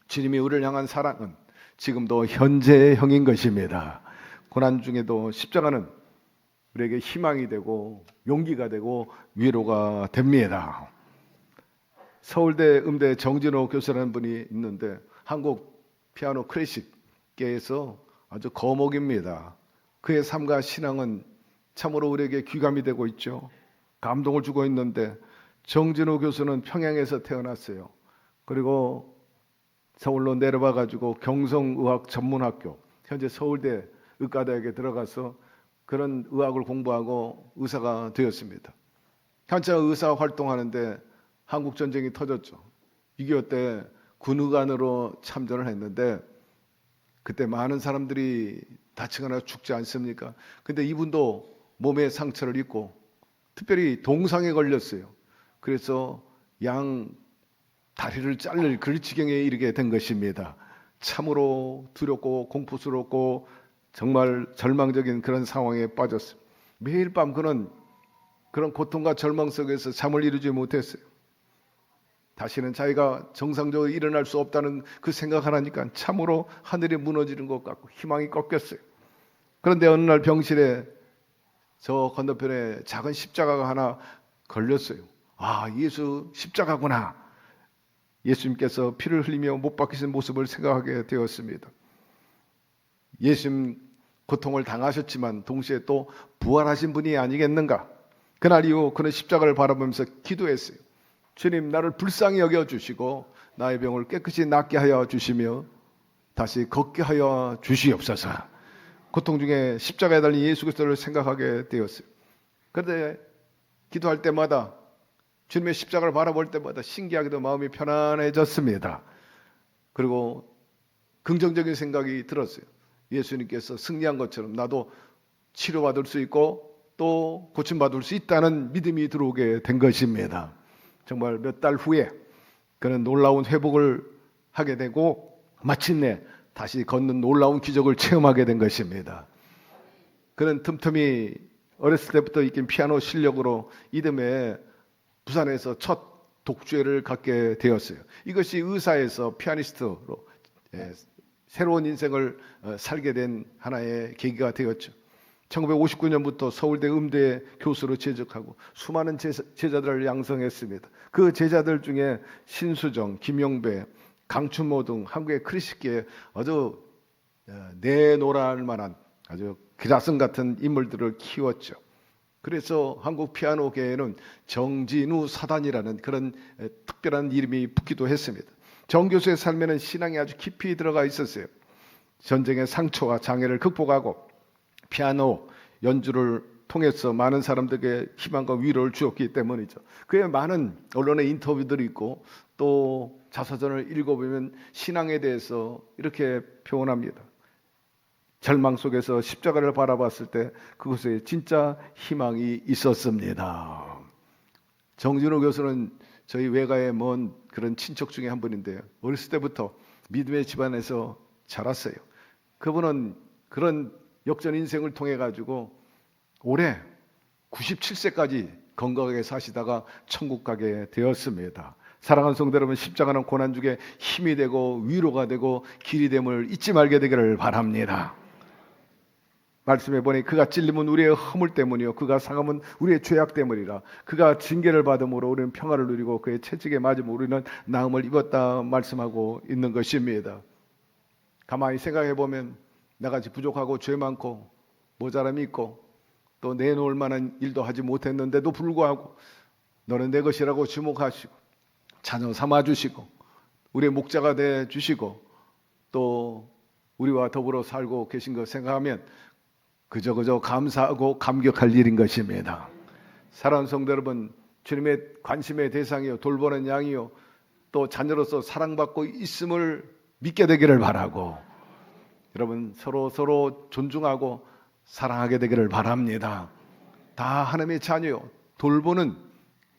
주님이 우리를 향한 사랑은 지금도 현재형인 것입니다. 고난 중에도 십자가는 우리에게 희망이 되고 용기가 되고 위로가 됩니다. 서울대 음대 정진호 교수라는 분이 있는데 한국 피아노 클래식계에서 아주 거목입니다. 그의 삶과 신앙은 참으로 우리에게 귀감이 되고 있죠. 감동을 주고 있는데 정진호 교수는 평양에서 태어났어요. 그리고 서울로 내려와 가지고 경성의학 전문학교, 현재 서울대 의과대학에 들어가서 그런 의학을 공부하고 의사가 되었습니다. 한참 의사 활동하는데 한국 전쟁이 터졌죠. 6.25 때 군의관으로 참전을 했는데 그때 많은 사람들이 다치거나 죽지 않습니까? 근데 이분도 몸에 상처를 입고 특별히 동상에 걸렸어요. 그래서 양 다리를 자를 그 지경에 이르게 된 것입니다. 참으로 두렵고 공포스럽고 정말 절망적인 그런 상황에 빠졌어요. 매일 밤 그는 그런 고통과 절망 속에서 잠을 이루지 못했어요. 다시는 자기가 정상적으로 일어날 수 없다는 그 생각을 하니까 참으로 하늘이 무너지는 것 같고 희망이 꺾였어요. 그런데 어느 날 병실에 저 건너편에 작은 십자가가 하나 걸렸어요. 아, 예수 십자가구나. 예수님께서 피를 흘리며 못 박히신 모습을 생각하게 되었습니다. 예수님 고통을 당하셨지만 동시에 또 부활하신 분이 아니겠는가. 그날 이후 그는 십자가를 바라보면서 기도했어요. 주님, 나를 불쌍히 여겨주시고 나의 병을 깨끗이 낫게 하여 주시며 다시 걷게 하여 주시옵소서. 고통 중에 십자가에 달린 예수 그리스도를 생각하게 되었어요. 그런데 기도할 때마다 주님의 십자가를 바라볼 때마다 신기하게도 마음이 편안해졌습니다. 그리고 긍정적인 생각이 들었어요. 예수님께서 승리한 것처럼 나도 치료받을 수 있고 또 고침받을 수 있다는 믿음이 들어오게 된 것입니다. 정말 몇 달 후에 그는 놀라운 회복을 하게 되고 마침내 다시 걷는 놀라운 기적을 체험하게 된 것입니다. 그는 틈틈이 어렸을 때부터 익힌 피아노 실력으로 이듬해 부산에서 첫 독주회를 갖게 되었어요. 이것이 의사에서 피아니스트로 새로운 인생을 살게 된 하나의 계기가 되었죠. 1959년부터 서울대 음대 교수로 재직하고 수많은 제자들을 양성했습니다. 그 제자들 중에 신수정, 김용배, 강춘모 등 한국의 클래식계에 아주 내노랄 만한 아주 기라성 같은 인물들을 키웠죠. 그래서 한국 피아노계에는 정진우 사단이라는 그런 특별한 이름이 붙기도 했습니다. 정 교수의 삶에는 신앙이 아주 깊이 들어가 있었어요. 전쟁의 상처와 장애를 극복하고 피아노 연주를 통해서 많은 사람들에게 희망과 위로를 주었기 때문이죠. 그의 많은 언론의 인터뷰들이 있고 또 자서전을 읽어보면 신앙에 대해서 이렇게 표현합니다. 절망 속에서 십자가를 바라봤을 때 그곳에 진짜 희망이 있었습니다. 정진호 교수는 저희 외가에 먼 그런 친척 중에 한 분인데요. 어렸을 때부터 믿음의 집안에서 자랐어요. 그분은 그런 역전 인생을 통해 가지고 올해 97세까지 건강하게 사시다가 천국 가게 되었습니다. 사랑하는 성도 여러분, 십자가는 고난 중에 힘이 되고 위로가 되고 길이 됨을 잊지 말게 되기를 바랍니다. 말씀해 보니 그가 찔림은 우리의 허물 때문이요 그가 상함은 우리의 죄악 때문이라. 그가 징계를 받음으로 우리는 평화를 누리고 그의 채찍에 맞음으로 우리는 나음을 입었다 말씀하고 있는 것입니다. 가만히 생각해 보면 나같이 부족하고 죄 많고 모자람이 있고 또 내놓을 만한 일도 하지 못했는데도 불구하고 너는 내 것이라고 주목하시고 자녀 삼아주시고 우리의 목자가 되어주시고 또 우리와 더불어 살고 계신 것 생각하면 그저 감사하고 감격할 일인 것입니다. 사랑하는 성도 여러분, 주님의 관심의 대상이요 돌보는 양이요 또 자녀로서 사랑받고 있음을 믿게 되기를 바라고 여러분 서로 존중하고 사랑하게 되기를 바랍니다. 다 하나님의 자녀요 돌보는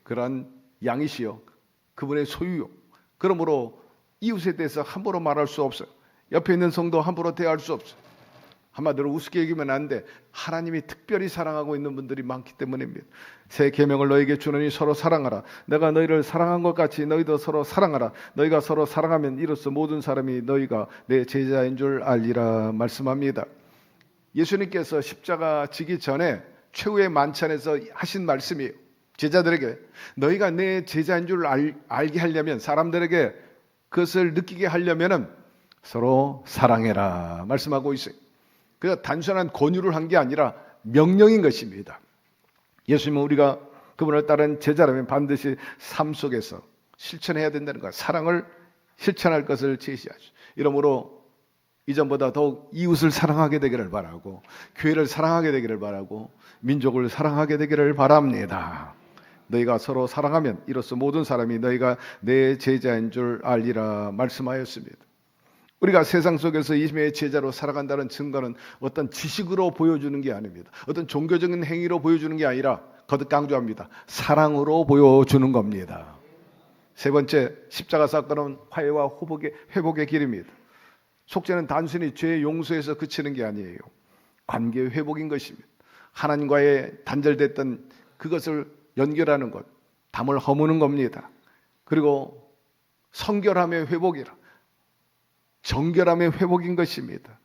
그러한 양이시요 그분의 소유요. 그러므로 이웃에 대해서 함부로 말할 수 없어요. 옆에 있는 성도 함부로 대할 수 없어요. 한마디로 우습게 얘기하면 안 돼. 하나님이 특별히 사랑하고 있는 분들이 많기 때문입니다. 새 계명을 너에게 주노니 서로 사랑하라. 내가 너희를 사랑한 것 같이 너희도 서로 사랑하라. 너희가 서로 사랑하면 이로써 모든 사람이 너희가 내 제자인 줄 알리라 말씀합니다. 예수님께서 십자가 지기 전에 최후의 만찬에서 하신 말씀이에요. 제자들에게 너희가 내 제자인 줄 알게 하려면 사람들에게 그것을 느끼게 하려면은 서로 사랑해라 말씀하고 있어요. 그래서 단순한 권유를 한 게 아니라 명령인 것입니다. 예수님은 우리가 그분을 따른 제자라면 반드시 삶 속에서 실천해야 된다는 것, 사랑을 실천할 것을 제시하죠. 이러므로 이전보다 더욱 이웃을 사랑하게 되기를 바라고 교회를 사랑하게 되기를 바라고 민족을 사랑하게 되기를 바랍니다. 너희가 서로 사랑하면 이로써 모든 사람이 너희가 내 제자인 줄 알리라 말씀하였습니다. 우리가 세상 속에서 예수님의 제자로 살아간다는 증거는 어떤 지식으로 보여주는 게 아닙니다. 어떤 종교적인 행위로 보여주는 게 아니라 거듭 강조합니다. 사랑으로 보여주는 겁니다. 세 번째, 십자가 사건은 화해와 회복의 길입니다. 속죄는 단순히 죄의 용서에서 그치는 게 아니에요. 관계의 회복인 것입니다. 하나님과의 단절됐던 그것을 연결하는 것, 담을 허무는 겁니다. 그리고 성결함의 회복이라, 정결함의 회복인 것입니다.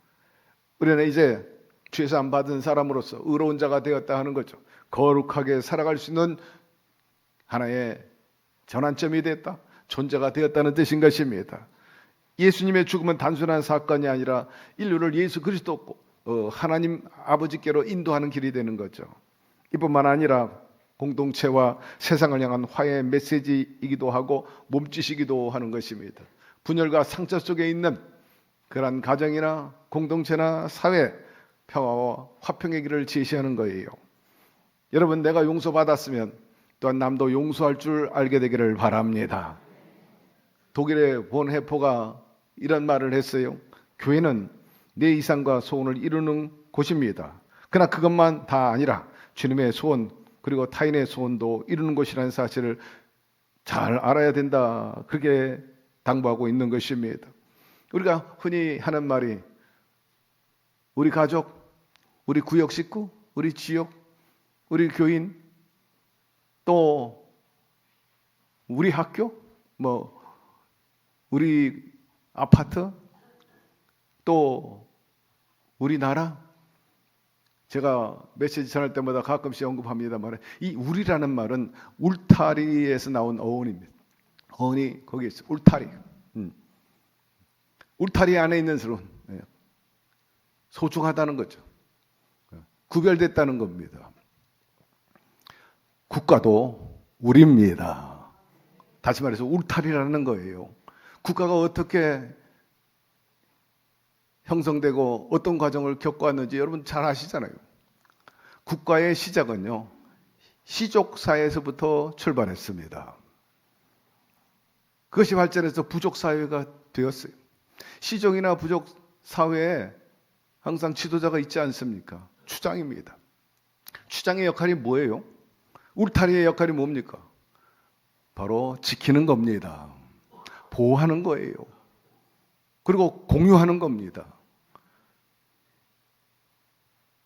우리는 이제 죄사함 받은 사람으로서 의로운 자가 되었다 하는 거죠. 거룩하게 살아갈 수 있는 하나의 전환점이 됐다, 존재가 되었다는 뜻인 것입니다. 예수님의 죽음은 단순한 사건이 아니라 인류를 예수 그리스도 하나님 아버지께로 인도하는 길이 되는 거죠. 이뿐만 아니라 공동체와 세상을 향한 화해의 메시지이기도 하고 몸짓이기도 하는 것입니다. 분열과 상처 속에 있는 그러한 가정이나 공동체나 사회, 평화와 화평의 길을 제시하는 거예요. 여러분, 내가 용서받았으면 또한 남도 용서할 줄 알게 되기를 바랍니다. 독일의 본헤포가 이런 말을 했어요. 교회는 내 이상과 소원을 이루는 곳입니다. 그러나 그것만 다 아니라 주님의 소원 그리고 타인의 소원도 이루는 곳이라는 사실을 잘 알아야 된다. 그렇게 당부하고 있는 것입니다. 우리가 흔히 하는 말이 우리 가족, 우리 구역 식구, 우리 지역, 우리 교인, 또 우리 학교, 우리 아파트, 또 우리나라. 제가 메시지 전할 때마다 가끔씩 언급합니다만 이 우리라는 말은 울타리에서 나온 어원입니다. 어원이 거기에 있어요. 울타리. 울타리 안에 있는 사람은 소중하다는 거죠. 구별됐다는 겁니다. 국가도 우리입니다. 다시 말해서 울타리라는 거예요. 국가가 어떻게 형성되고 어떤 과정을 겪어왔는지 여러분 잘 아시잖아요. 국가의 시작은요, 시족 사회에서부터 출발했습니다. 그것이 발전해서 부족 사회가 되었어요. 시족이나 부족 사회에 항상 지도자가 있지 않습니까? 추장입니다. 추장의 역할이 뭐예요? 울타리의 역할이 뭡니까? 바로 지키는 겁니다. 보호하는 거예요. 그리고 공유하는 겁니다.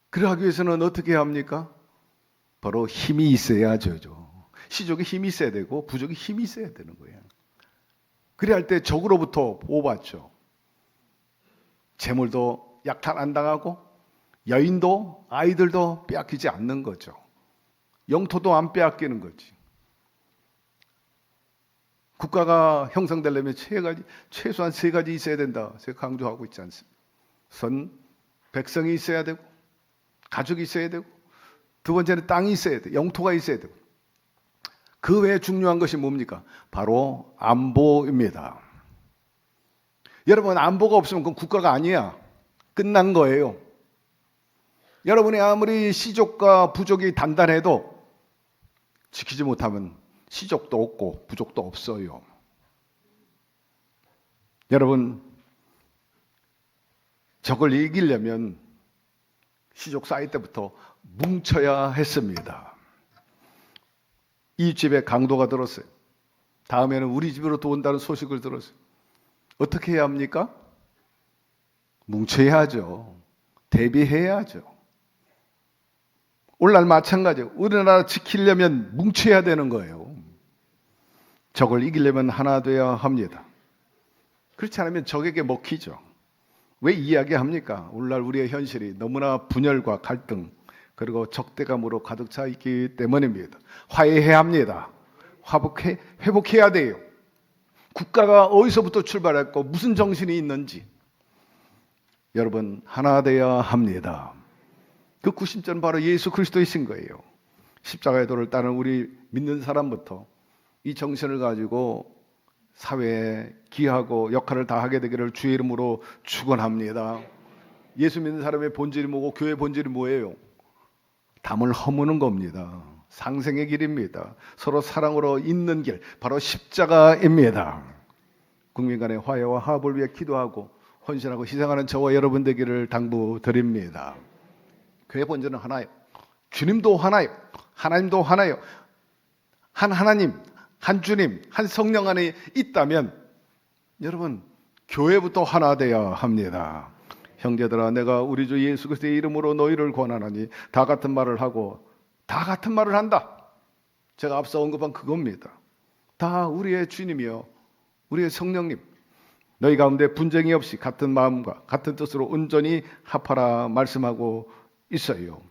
그러기 위해서는 어떻게 해야 합니까? 바로 힘이 있어야죠. 시족이 힘이 있어야 되고 부족이 힘이 있어야 되는 거예요. 그래야 할 때 적으로부터 보호받죠. 재물도 약탈 안 당하고 여인도 아이들도 빼앗기지 않는 거죠. 영토도 안 빼앗기는 거지. 국가가 형성되려면 최소한 세 가지 있어야 된다. 제가 강조하고 있지 않습니까? 백성이 있어야 되고, 가족이 있어야 되고, 두 번째는 땅이 있어야 돼. 영토가 있어야 되고. 그 외에 중요한 것이 뭡니까? 바로 안보입니다. 여러분, 안보가 없으면 그건 국가가 아니야. 끝난 거예요. 여러분이 아무리 시족과 부족이 단단해도 지키지 못하면 시족도 없고 부족도 없어요. 여러분, 적을 이기려면 시족 쌓일 때부터 뭉쳐야 했습니다. 이 집에 강도가 들었어요. 다음에는 우리 집으로 또 온다는 소식을 들었어요. 어떻게 해야 합니까? 뭉쳐야죠. 대비해야죠. 오늘날 마찬가지예요. 우리나라 지키려면 뭉쳐야 되는 거예요. 적을 이기려면 하나 되어야 합니다. 그렇지 않으면 적에게 먹히죠. 왜 이야기합니까? 오늘날 우리의 현실이 너무나 분열과 갈등 그리고 적대감으로 가득 차 있기 때문입니다. 화해해야 합니다. 회복해야 돼요. 국가가 어디서부터 출발했고 무슨 정신이 있는지 여러분 하나 되어야 합니다. 그 구심점은 바로 예수 그리스도이신 거예요. 십자가의 도를 따르는 우리 믿는 사람부터 이 정신을 가지고 사회에 기하고 역할을 다하게 되기를 주의 이름으로 축원합니다. 예수 믿는 사람의 본질이 뭐고 교회의 본질이 뭐예요? 담을 허무는 겁니다. 상생의 길입니다. 서로 사랑으로 잇는 길, 바로 십자가입니다. 국민 간의 화해와 화합을 위해 기도하고 헌신하고 희생하는 저와 여러분 되기를 당부드립니다. 교회 본질은 하나예요. 주님도 하나예요. 하나님도 하나예요. 한 하나님, 한 주님, 한 성령 안에 있다면 여러분 교회부터 하나 되어야 합니다. 형제들아, 내가 우리 주 예수 그리스도의 이름으로 너희를 권하노니 다 같은 말을 하고 다 같은 말을 한다. 제가 앞서 언급한 그겁니다. 다 우리의 주님이요 우리의 성령님, 너희 가운데 분쟁이 없이 같은 마음과 같은 뜻으로 온전히 합하라 말씀하고 있어요.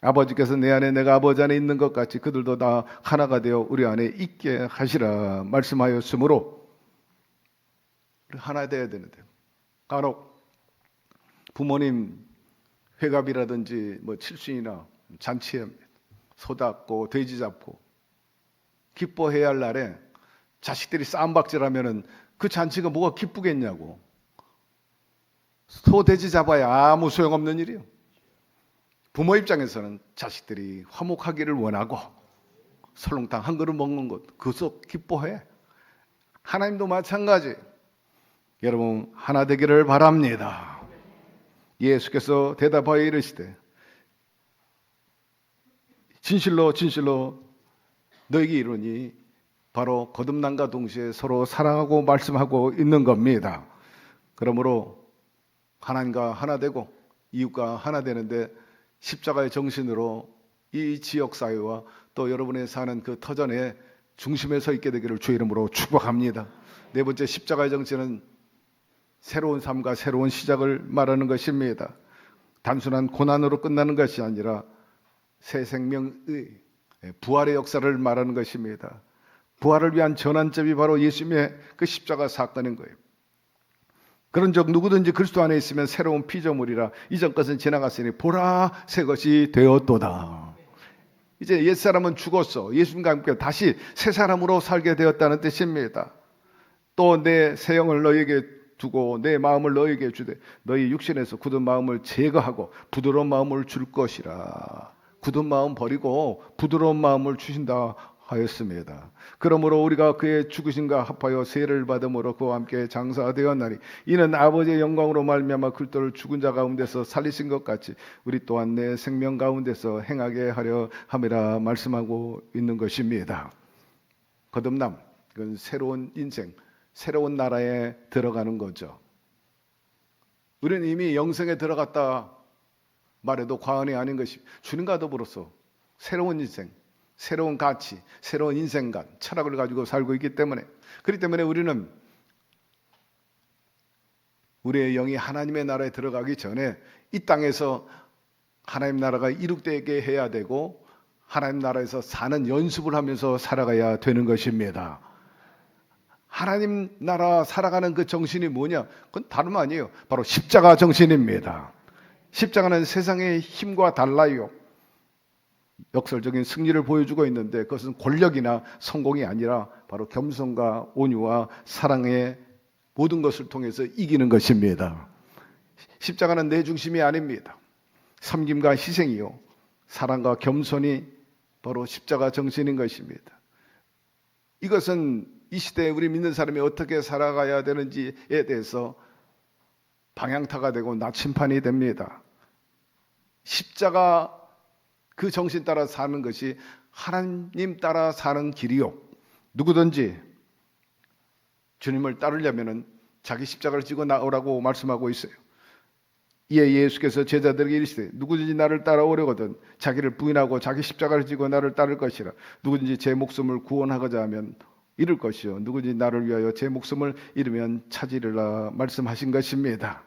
아버지께서 내 안에 내가 아버지 안에 있는 것 같이 그들도 다 하나가 되어 우리 안에 있게 하시라 말씀하였으므로 하나 되어야 되는데 간혹 부모님 회갑이라든지 뭐 칠순이나 잔치에 소 잡고 돼지 잡고 기뻐해야 할 날에 자식들이 싸움박질하면은 그 잔치가 뭐가 기쁘겠냐고. 소 돼지 잡아야 아무 소용없는 일이에요. 부모 입장에서는 자식들이 화목하기를 원하고 설렁탕 한 그릇 먹는 것 그것도 기뻐해. 하나님도 마찬가지. 여러분 하나 되기를 바랍니다. 예수께서 대답하여 이르시되 진실로 진실로 너에게 이르니 바로 거듭남과 동시에 서로 사랑하고 말씀하고 있는 겁니다. 그러므로 하나님과 하나 되고 이웃과 하나 되는데 십자가의 정신으로 이 지역사회와 또 여러분의 사는 그 터전의 중심에 서 있게 되기를 주의 이름으로 축복합니다. 네 번째 십자가의 정신은 새로운 삶과 새로운 시작을 말하는 것입니다. 단순한 고난으로 끝나는 것이 아니라 새 생명의 부활의 역사를 말하는 것입니다. 부활을 위한 전환점이 바로 예수님의 그 십자가 사건인 거예요. 그런즉 누구든지 그리스도 안에 있으면 새로운 피조물이라 이전 것은 지나갔으니 보라 새 것이 되었도다. 이제 옛사람은 죽었어. 예수님과 함께 다시 새 사람으로 살게 되었다는 뜻입니다. 또 내 새 영을 너희에게 두고 내 마음을 너에게 주되 너희 육신에서 굳은 마음을 제거하고 부드러운 마음을 줄 것이라. 굳은 마음 버리고 부드러운 마음을 주신다 하였습니다. 그러므로 우리가 그의 죽으심과 합하여 세를 받음으로 그와 함께 장사되었나니 이는 아버지의 영광으로 말미암아 그리스도를 죽은 자 가운데서 살리신 것 같이 우리 또한 내 생명 가운데서 행하게 하려 함이라 말씀하고 있는 것입니다. 거듭남, 그건 새로운 인생, 새로운 나라에 들어가는 거죠. 우리는 이미 영생에 들어갔다 말해도 과언이 아닌 것이 주님과 더불어서 새로운 인생, 새로운 가치, 새로운 인생관, 철학을 가지고 살고 있기 때문에 그렇기 때문에 우리는 우리의 영이 하나님의 나라에 들어가기 전에 이 땅에서 하나님 나라가 이룩되게 해야 되고 하나님 나라에서 사는 연습을 하면서 살아가야 되는 것입니다. 하나님 나라 살아가는 그 정신이 뭐냐? 그건 다름 아니에요. 바로 십자가 정신입니다. 십자가는 세상의 힘과 달라요. 역설적인 승리를 보여주고 있는데 그것은 권력이나 성공이 아니라 바로 겸손과 온유와 사랑의 모든 것을 통해서 이기는 것입니다. 십자가는 내 중심이 아닙니다. 섬김과 희생이요 사랑과 겸손이 바로 십자가 정신인 것입니다. 이것은 이 시대에 우리 믿는 사람이 어떻게 살아가야 되는지에 대해서 방향타가 되고 나침판이 됩니다. 십자가 그 정신 따라 사는 것이 하나님 따라 사는 길이요. 누구든지 주님을 따르려면 자기 십자가를 지고 나오라고 말씀하고 있어요. 이에 예수께서 제자들에게 이르시되 누구든지 나를 따라오려거든 자기를 부인하고 자기 십자가를 지고 나를 따를 것이라. 누구든지 제 목숨을 구원하고자 하면 잃을 것이요 누구든지 나를 위하여 제 목숨을 잃으면 찾으리라 말씀하신 것입니다.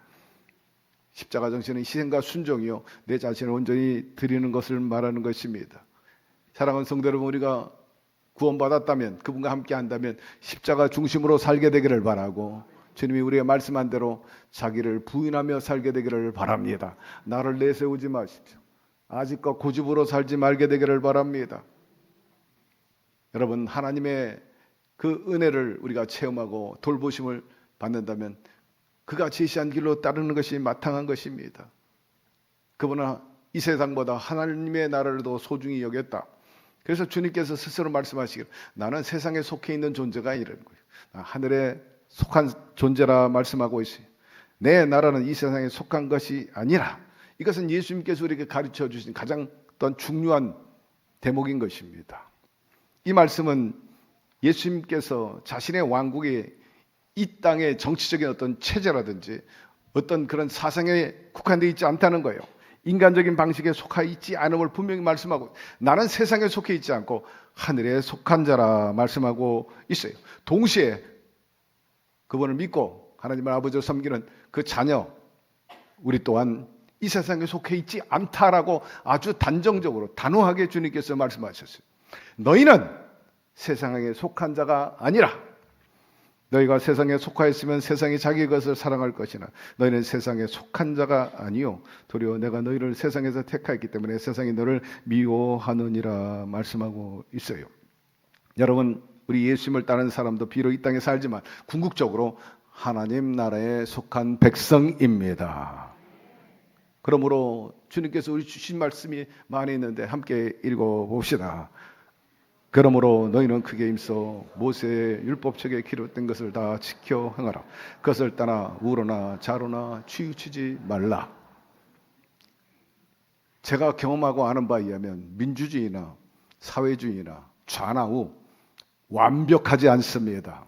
십자가 정신은 희생과 순종이요 내 자신을 온전히 드리는 것을 말하는 것입니다. 사랑하는 성도 여러분, 우리가 구원받았다면 그분과 함께 한다면 십자가 중심으로 살게 되기를 바라고 주님이 우리가 말씀한 대로 자기를 부인하며 살게 되기를 바랍니다. 나를 내세우지 마십시오. 아직과 고집으로 살지 말게 되기를 바랍니다. 여러분, 하나님의 그 은혜를 우리가 체험하고 돌보심을 받는다면 그가 제시한 길로 따르는 것이 마땅한 것입니다. 그분은 이 세상보다 하나님의 나라를 더 소중히 여겼다. 그래서 주님께서 스스로 말씀하시기를 나는 세상에 속해 있는 존재가 아니라는 거예요. 하늘에 속한 존재라 말씀하고 있어요. 내 나라는 이 세상에 속한 것이 아니라 이것은 예수님께서 우리에게 가르쳐 주신 가장 어떤 중요한 대목인 것입니다. 이 말씀은 예수님께서 자신의 왕국에 이 땅의 정치적인 어떤 체제라든지 어떤 그런 사상에 국한되어 있지 않다는 거예요. 인간적인 방식에 속해 있지 않음을 분명히 말씀하고 나는 세상에 속해 있지 않고 하늘에 속한 자라 말씀하고 있어요. 동시에 그분을 믿고 하나님의 아버지를 섬기는 그 자녀 우리 또한 이 세상에 속해 있지 않다라고 아주 단정적으로 단호하게 주님께서 말씀하셨어요. 너희는 세상에 속한 자가 아니라 너희가 세상에 속하였으면 세상이 자기 것을 사랑할 것이나 너희는 세상에 속한 자가 아니요 도리어 내가 너희를 세상에서 택하였기 때문에 세상이 너를 미워하느니라 말씀하고 있어요. 여러분, 우리 예수님을 따르는 사람도 비록 이 땅에 살지만 궁극적으로 하나님 나라에 속한 백성입니다. 그러므로 주님께서 우리 주신 말씀이 많이 있는데 함께 읽어봅시다. 그러므로 너희는 크게 힘써 모세의 율법책에 기록된 것을 다 지켜 행하라. 그것을 떠나 우로나 좌로나 치우치지 말라. 제가 경험하고 아는 바에 의하면 민주주의나 사회주의나 좌나 우 완벽하지 않습니다.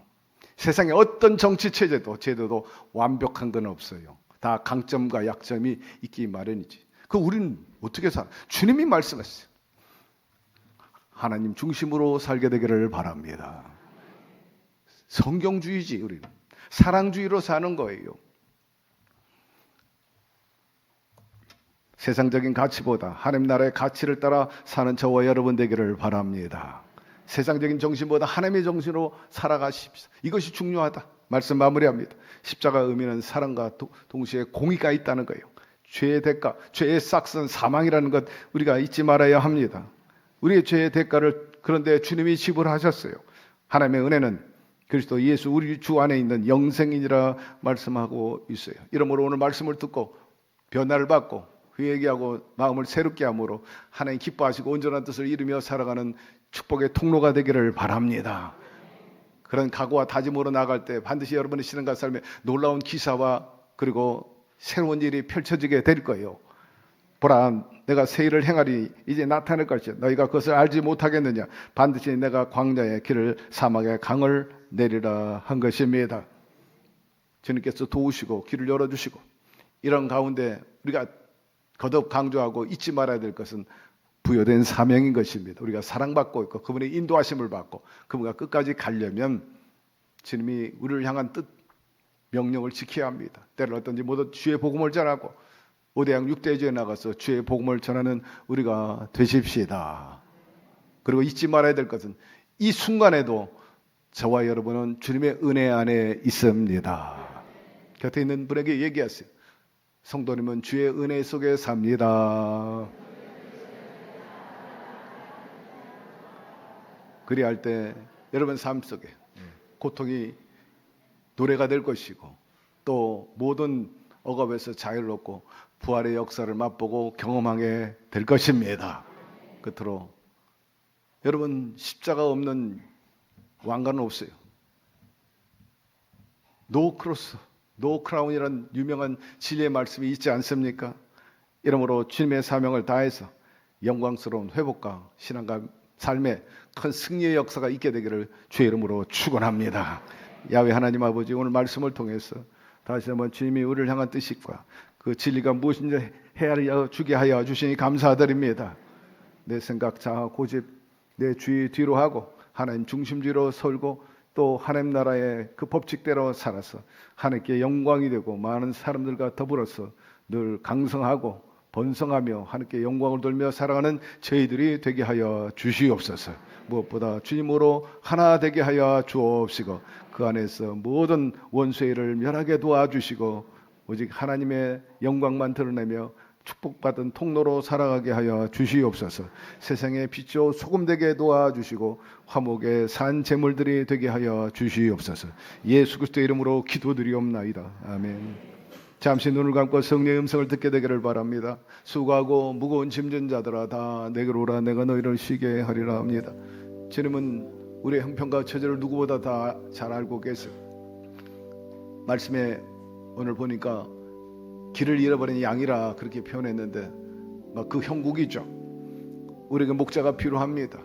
세상에 어떤 정치 체제도 제도도 완벽한 건 없어요. 다 강점과 약점이 있기 마련이지. 그 우리는 어떻게 살아? 주님이 말씀하셨어요. 하나님 중심으로 살게 되기를 바랍니다. 성경주의지 우리는. 사랑주의로 사는 거예요. 세상적인 가치보다 하나님 나라의 가치를 따라 사는 저와 여러분 되기를 바랍니다. 세상적인 정신보다 하나님의 정신으로 살아가십시오. 이것이 중요하다. 말씀 마무리합니다. 십자가의 의미는 사랑과 동시에 공의가 있다는 거예요. 죄의 대가, 죄의 싹은 사망이라는 것 우리가 잊지 말아야 합니다. 우리의 죄의 대가를 그런데 주님이 지불하셨어요. 하나님의 은혜는 그리스도 예수 우리 주 안에 있는 영생이니라 말씀하고 있어요. 이러므로 오늘 말씀을 듣고 변화를 받고 회개하고 마음을 새롭게 함으로 하나님 기뻐하시고 온전한 뜻을 이루며 살아가는 축복의 통로가 되기를 바랍니다. 그런 각오와 다짐으로 나갈 때 반드시 여러분의 신앙과 삶에 놀라운 기사와 그리고 새로운 일이 펼쳐지게 될 거예요. 보라, 내가 새 일을 행하리 이제 나타날 것이야. 너희가 그것을 알지 못하겠느냐. 반드시 내가 광야의 길을 사막의 강을 내리라 한 것입니다. 주님께서 도우시고 길을 열어주시고 이런 가운데 우리가 거듭 강조하고 잊지 말아야 될 것은 부여된 사명인 것입니다. 우리가 사랑받고 있고 그분의 인도하심을 받고 그분과 끝까지 가려면 주님이 우리를 향한 뜻 명령을 지켜야 합니다. 때를 어떤지 모두 주의 복음을 전하고 5대양 6대주에 나가서 주의 복음을 전하는 우리가 되십시다. 그리고 잊지 말아야 될 것은 이 순간에도 저와 여러분은 주님의 은혜 안에 있습니다. 곁에 있는 분에게 얘기하세요. 성도님은 주의 은혜 속에 삽니다. 그리할 때 여러분 삶 속에 고통이 노래가 될 것이고 또 모든 억압에서 자유롭고 부활의 역사를 맛보고 경험하게 될 것입니다. 끝으로 여러분 십자가 없는 왕관은 없어요. 노 크로스, 노 크라운이라는 유명한 진리의 말씀이 있지 않습니까? 이러므로 주님의 사명을 다해서 영광스러운 회복과 신앙과 삶에 큰 승리의 역사가 있게 되기를 주의 이름으로 축원합니다. 야훼 하나님 아버지, 오늘 말씀을 통해서 다시 한번 주님이 우리를 향한 뜻과 그 진리가 무엇인지 헤아려 주게 하여 주시니 감사드립니다. 내 생각, 자아, 고집, 내 주의 뒤로 하고 하나님 중심주의로 설고 또 하나님 나라의 그 법칙대로 살아서 하나님께 영광이 되고 많은 사람들과 더불어서 늘 강성하고 번성하며 하나님께 영광을 돌며 살아가는 저희들이 되게 하여 주시옵소서. 무엇보다 주님으로 하나 되게 하여 주옵시고 그 안에서 모든 원수의 일을 멸하게 도와주시고 오직 하나님의 영광만 드러내며 축복받은 통로로 살아가게 하여 주시옵소서. 세상의 빛이요 소금 되게 도와주시고 화목의 산 제물들이 되게 하여 주시옵소서. 예수 그리스도의 이름으로 기도드리옵나이다. 아멘. 잠시 눈을 감고 성령의 음성을 듣게 되기를 바랍니다. 수고하고 무거운 짐진 자들아 다 내게로 오라. 내가 너희를 쉬게 하리라 합니다. 주님은 우리의 형편과 처지를 누구보다 다 잘 알고 계세요. 말씀에 오늘 보니까 길을 잃어버린 양이라 그렇게 표현했는데 그 형국이죠. 우리에게 목자가 필요합니다.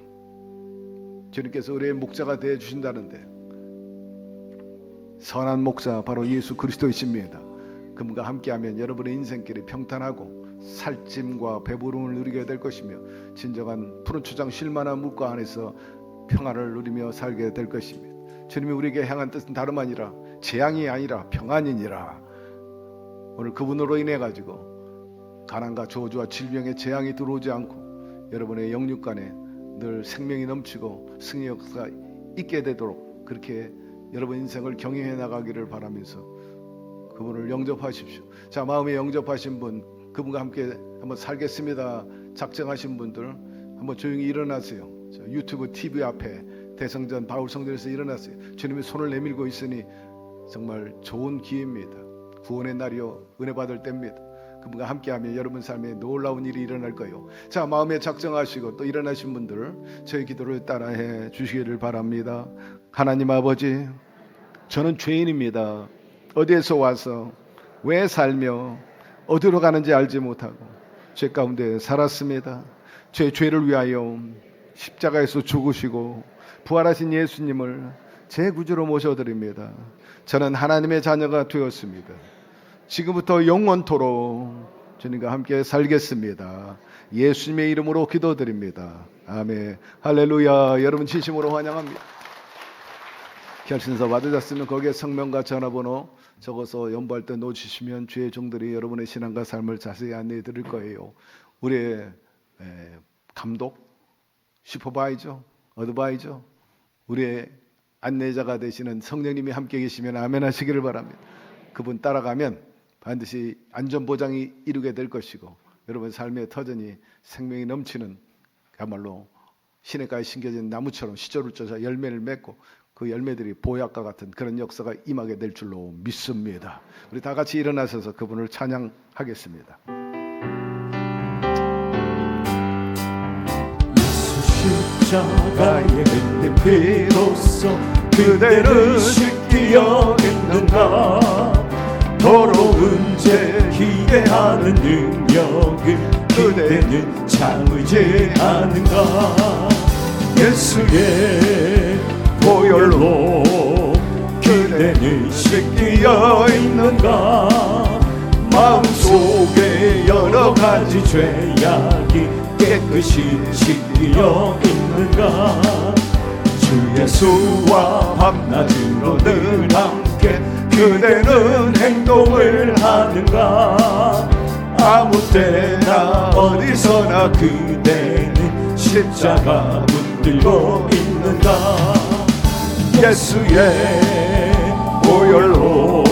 주님께서 우리의 목자가 되어 주신다는데 선한 목자 바로 예수 그리스도이십니다. 그분과 함께하면 여러분의 인생길이 평탄하고 살찜과 배부름을 누리게 될 것이며 진정한 푸른 초장 쉴만한 물가 안에서 평안을 누리며 살게 될 것입니다. 주님이 우리에게 향한 뜻은 다름 아니라 재앙이 아니라 평안이니라. 오늘 그분으로 인해 가지고 가난과 저주와 질병의 재앙이 들어오지 않고 여러분의 영육간에 늘 생명이 넘치고 승리 역사가 있게 되도록 그렇게 여러분 인생을 경영해 나가기를 바라면서 그분을 영접하십시오. 자, 마음에 영접하신 분, 그분과 함께 한번 살겠습니다 작정하신 분들 한번 조용히 일어나세요. 자, 유튜브 TV 앞에 대성전 바울성전에서 일어나세요. 주님이 손을 내밀고 있으니 정말 좋은 기회입니다. 구원의 날이요 은혜 받을 때입니다. 그분과 함께하면 여러분 삶에 놀라운 일이 일어날 거예요. 자, 마음에 작정하시고 또 일어나신 분들 저희 기도를 따라해 주시기를 바랍니다. 하나님 아버지, 저는 죄인입니다. 어디에서 와서 왜 살며 어디로 가는지 알지 못하고 죄 가운데 살았습니다. 제 죄를 위하여 십자가에서 죽으시고 부활하신 예수님을 제 구주로 모셔드립니다. 저는 하나님의 자녀가 되었습니다. 지금부터 영원토록 주님과 함께 살겠습니다. 예수님의 이름으로 기도드립니다. 아멘. 할렐루야. 여러분 진심으로 환영합니다. 결신서 받으셨으면 거기에 성명과 전화번호 적어서 연보할 때 놓치시면 주의 종들이 여러분의 신앙과 삶을 자세히 안내해 드릴 거예요. 우리의 감독, 슈퍼바이저, 어드바이저, 우리의 안내자가 되시는 성령님이 함께 계시면 아멘 하시기를 바랍니다. 그분 따라가면 반드시 안전보장이 이루게 될 것이고 여러분 삶의 터전이 생명이 넘치는 그야말로 시냇가에 심겨진 나무처럼 시절을 쫓아 열매를 맺고 그 열매들이 보약과 같은 그런 역사가 임하게 될 줄로 믿습니다. 우리 다 같이 일어나셔서 그분을 찬양하겠습니다. 십자가의 흘린 피로써 그대를 쉽게 여겼는가. 더러운 죄 기대하는 능력을 그대는 참으지 않은가. 예수의 보혈로 그대는 씻기어 있는가. 마음속에 여러 가지 죄악이 깨끗이 씻기어 있는가. 주 예수와 밤낮으로 늘 함께 그대는 행동을 하는가. 아무 때나 어디서나 그대는 십자가 붙들고 있는가. 예수의 보혈로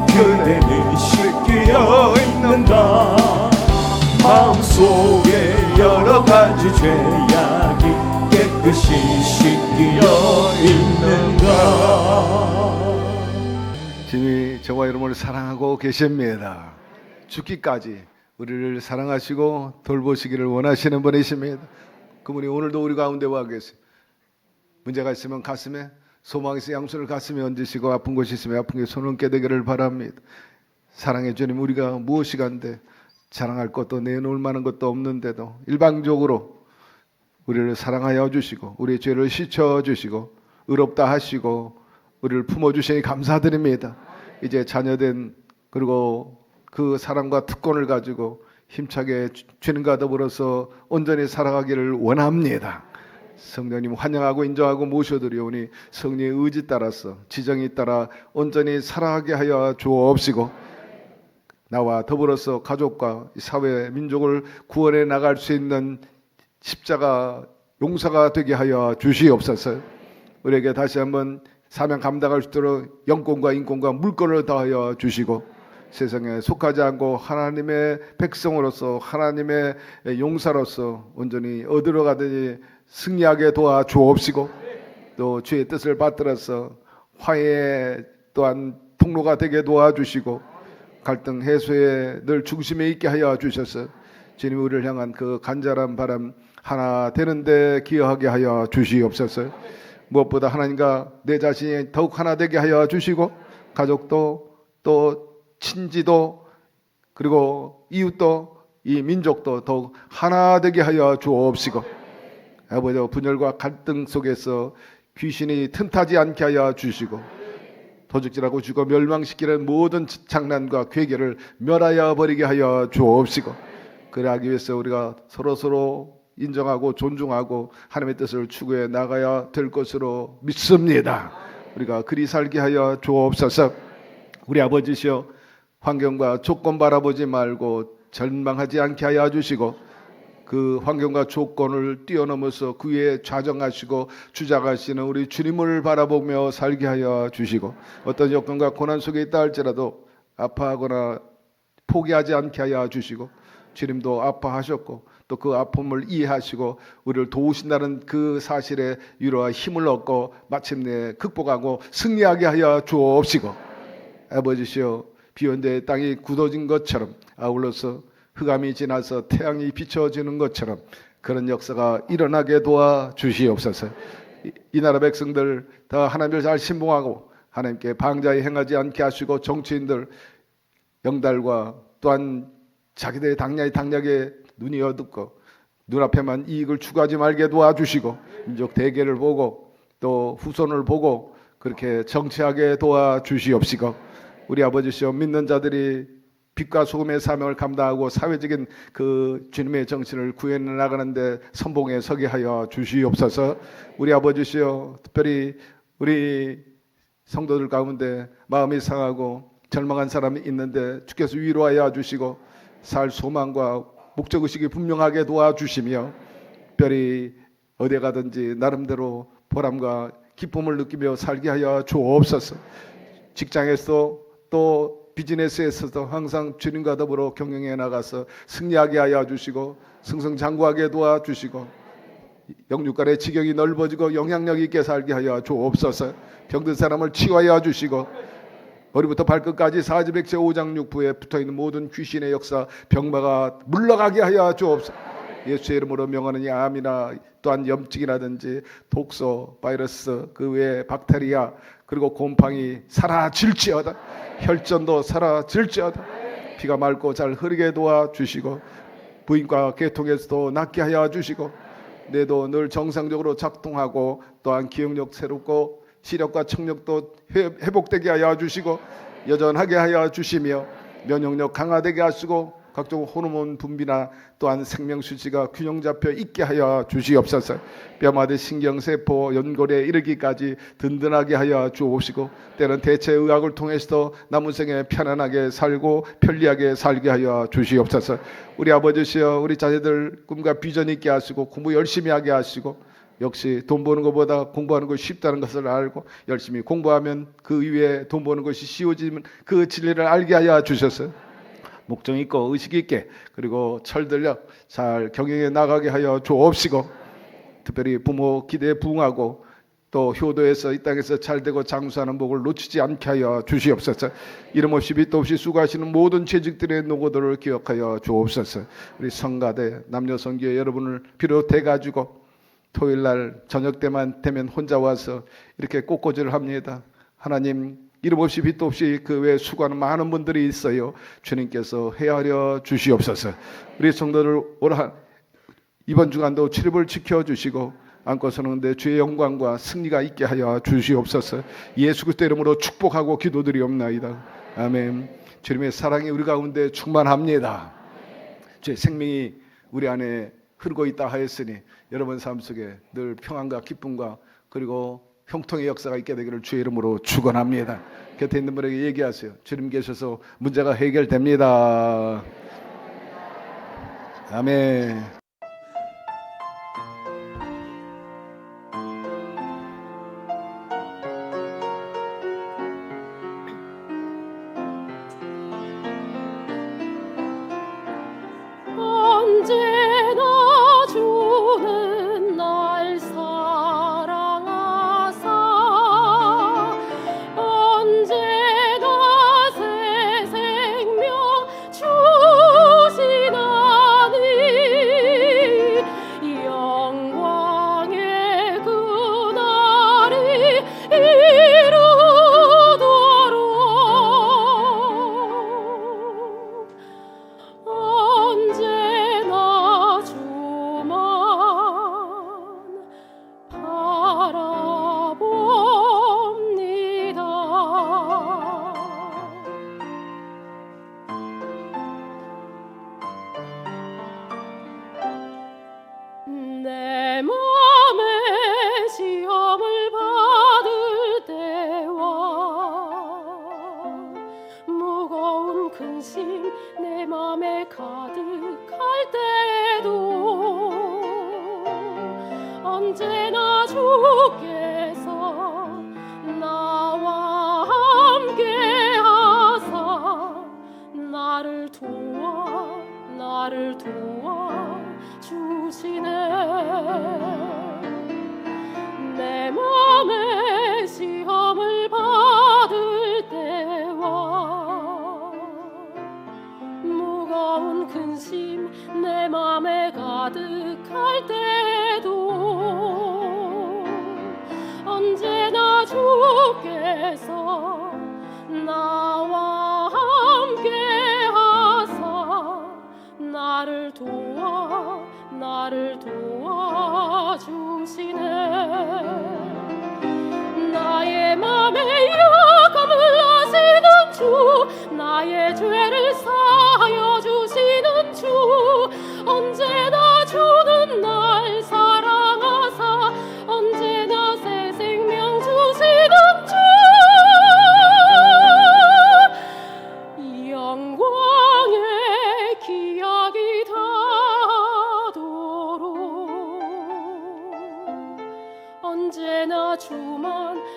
그대는 씻기어 있는가. 마음속에 여러 가지 죄악이 깨끗이 씻기어 있는가. 주님이 저와 여러분을 사랑하고 계십니다. 죽기까지 우리를 사랑하시고 돌보시기를 원하시는 분이십니다. 그분이 오늘도 우리 가운데 와 계세요. 문제가 있으면 가슴에, 소망이 있으면 양손을 가슴에 얹으시고, 아픈 곳이 있으면 아픈 곳에 손을 깨대기를 바랍니다. 사랑해 주님, 우리가 무엇이 간데 자랑할 것도 내놓을 만한 것도 없는데도 일방적으로 우리를 사랑하여 주시고 우리의 죄를 씻어 주시고 의롭다 하시고 우리를 품어주시니 감사드립니다. 이제 자녀된 그리고 그 사랑과 특권을 가지고 힘차게 주님과 더불어서 온전히 살아가기를 원합니다. 성령님 환영하고 인정하고 모셔드리오니 성령의 의지 따라서 지정에 따라 온전히 살아가게 하여 주옵시고 나와 더불어서 가족과 사회 민족을 구원해 나갈 수 있는 십자가 용사가 되게 하여 주시옵소서. 우리에게 다시 한번 사명 감당할 수 있도록 영권과 인권과 물권을 더하여 주시고 세상에 속하지 않고 하나님의 백성으로서 하나님의 용사로서 온전히 어디로 가든지 승리하게 도와 주옵시고 또 주의 뜻을 받들어서 화해 또한 통로가 되게 도와주시고 갈등 해소에 늘 중심에 있게 하여 주셔서 주님 우리를 향한 그 간절한 바람 하나 되는데 기여하게 하여 주시옵소서. 무엇보다 하나님과 내 자신이 더욱 하나 되게 하여 주시고 가족도 또 친지도 그리고 이웃도 이 민족도 더욱 하나 되게 하여 주옵시고 아버지 분열과 갈등 속에서 귀신이 틈타지 않게 하여 주시고 도적질하고 죽어 멸망시키는 모든 장난과 괴계를 멸하여 버리게 하여 주옵시고 그러하기 위해서 우리가 서로 인정하고 존중하고 하나님의 뜻을 추구해 나가야 될 것으로 믿습니다. 우리가 그리 살게 하여 주옵소서. 우리 아버지시여 환경과 조건 바라보지 말고 절망하지 않게 하여 주시고 그 환경과 조건을 뛰어넘어서 그 위에 좌정하시고 주장하시는 우리 주님을 바라보며 살게 하여 주시고 어떤 여건과 고난 속에 있다 할지라도 아파하거나 포기하지 않게 하여 주시고 주님도 아파하셨고 또 그 아픔을 이해하시고 우리를 도우신다는 그 사실에 위로와 힘을 얻고 마침내 극복하고 승리하게 하여 주옵시고 아버지시여 비온데 땅이 굳어진 것처럼 아울러서 흑암이 지나서 태양이 비춰지는 것처럼 그런 역사가 일어나게 도와 주시옵소서. 이 나라 백성들 다 하나님을 잘 신봉하고 하나님께 방자히 행하지 않게 하시고 정치인들 영달과 또한 자기들의 당략에 눈이 어둡고 눈앞에만 이익을 추구하지 말게 도와주시고 민족 대계를 보고 또 후손을 보고 그렇게 정치하게 도와주시옵시고 우리 아버지시여 믿는 자들이 빛과 소금의 사명을 감당하고 사회적인 그 주님의 정신을 구해 나가는데 선봉에 서게 하여 주시옵소서. 우리 아버지시여 특별히 우리 성도들 가운데 마음이 상하고 절망한 사람이 있는데 주께서 위로하여 주시고 살 소망과 목적의식이 분명하게 도와주시며 특별히 어디 가든지 나름대로 보람과 기쁨을 느끼며 살게 하여 주옵소서. 직장에서 또 비즈니스에서도 항상 주님과 더불어 경영해 나가서 승리하게 하여 주시고 승승장구하게 도와주시고 영육간의 지경이 넓어지고 영향력 있게 살게 하여 주옵소서. 병든 사람을 치유하여 주시고 머리부터 발끝까지 사지백체 오장육부에 붙어있는 모든 귀신의 역사 병마가 물러가게 하여 주옵소서. 예수의 이름으로 명하는 이 암이나 또한 염증이라든지 독소, 바이러스, 그 외에 박테리아 그리고 곰팡이 사라질지어다. 혈전도 사라질지어다. 피가 맑고 잘 흐르게 도와주시고 부인과 계통에서도 낫게 하여 주시고 뇌도 늘 정상적으로 작동하고 또한 기억력 새롭고 시력과 청력도 회복되게 하여 주시고 여전하게 하여 주시며 면역력 강화되게 하시고 각종 호르몬 분비나 또한 생명수치가 균형 잡혀 있게 하여 주시옵소서. 뼈마디 신경세포 연골에 이르기까지 든든하게 하여 주옵시고 때는 대체의학을 통해서도 남은 생에 편안하게 살고 편리하게 살게 하여 주시옵소서. 우리 아버지시여 우리 자녀들 꿈과 비전 있게 하시고 공부 열심히 하게 하시고 역시 돈 버는 것보다 공부하는 것이 쉽다는 것을 알고 열심히 공부하면 그 이외에 돈 버는 것이 쉬워지면 그 진리를 알게 하여 주셔서 목적 있고 의식 있게 그리고 철들려 잘 경영해 나가게 하여 주옵시고 특별히 부모 기대에 부응하고 또 효도에서 이 땅에서 잘되고 장수하는 복을 놓치지 않게 하여 주시옵소서. 이름 없이 빛도 없이 수고하시는 모든 재직들의 노고들을 기억하여 주옵소서. 우리 성가대 남녀 성교회 여러분을 비롯해 가지고 토요일날 저녁 때만 되면 혼자 와서 이렇게 꽃꽂이를 합니다. 하나님 이름 없이 빛도 없이 그 외에 수고하는 많은 분들이 있어요. 주님께서 헤아려 주시옵소서. 우리 성도들 이번 주간도 출입을 지켜주시고 안고 서는데 주의 영광과 승리가 있게 하여 주시옵소서. 예수 그리스도 이름으로 축복하고 기도드리옵나이다. 아멘. 주님의 사랑이 우리 가운데 충만합니다. 주의 생명이 우리 안에 흐르고 있다 하였으니 여러분 삶 속에 늘 평안과 기쁨과 그리고 형통의 역사가 있게 되기를 주의 이름으로 축원합니다. 곁에 있는 분에게 얘기하세요. 주님 계셔서 문제가 해결됩니다. 아멘. 언제나 주는 날 사랑하사 언제나 새 생명 주시나니 영광의 그날이 이루도록 언제나 주만 바라봅니다. 내 맘에 시험을 받을 때와 무거운 근심 내 맘에 가득할 때도 언제나 주께서 나와 함께 하사 나를 도와 주시네. 내 맘에 시험을 받을 때와 무거운 근심 내 맘에 가득할 때도 언제나 주께서 나와 함께 하사 나를 도와주시네. 나의 맘에 약함을 아시는 주 나의 죄를 사하여 주시는 주 언제나 주는 날 사랑하사 언제나 새 생명 주시는 주 영광의 기약이 닿도록 언제나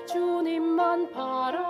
주님만 바라봅니다.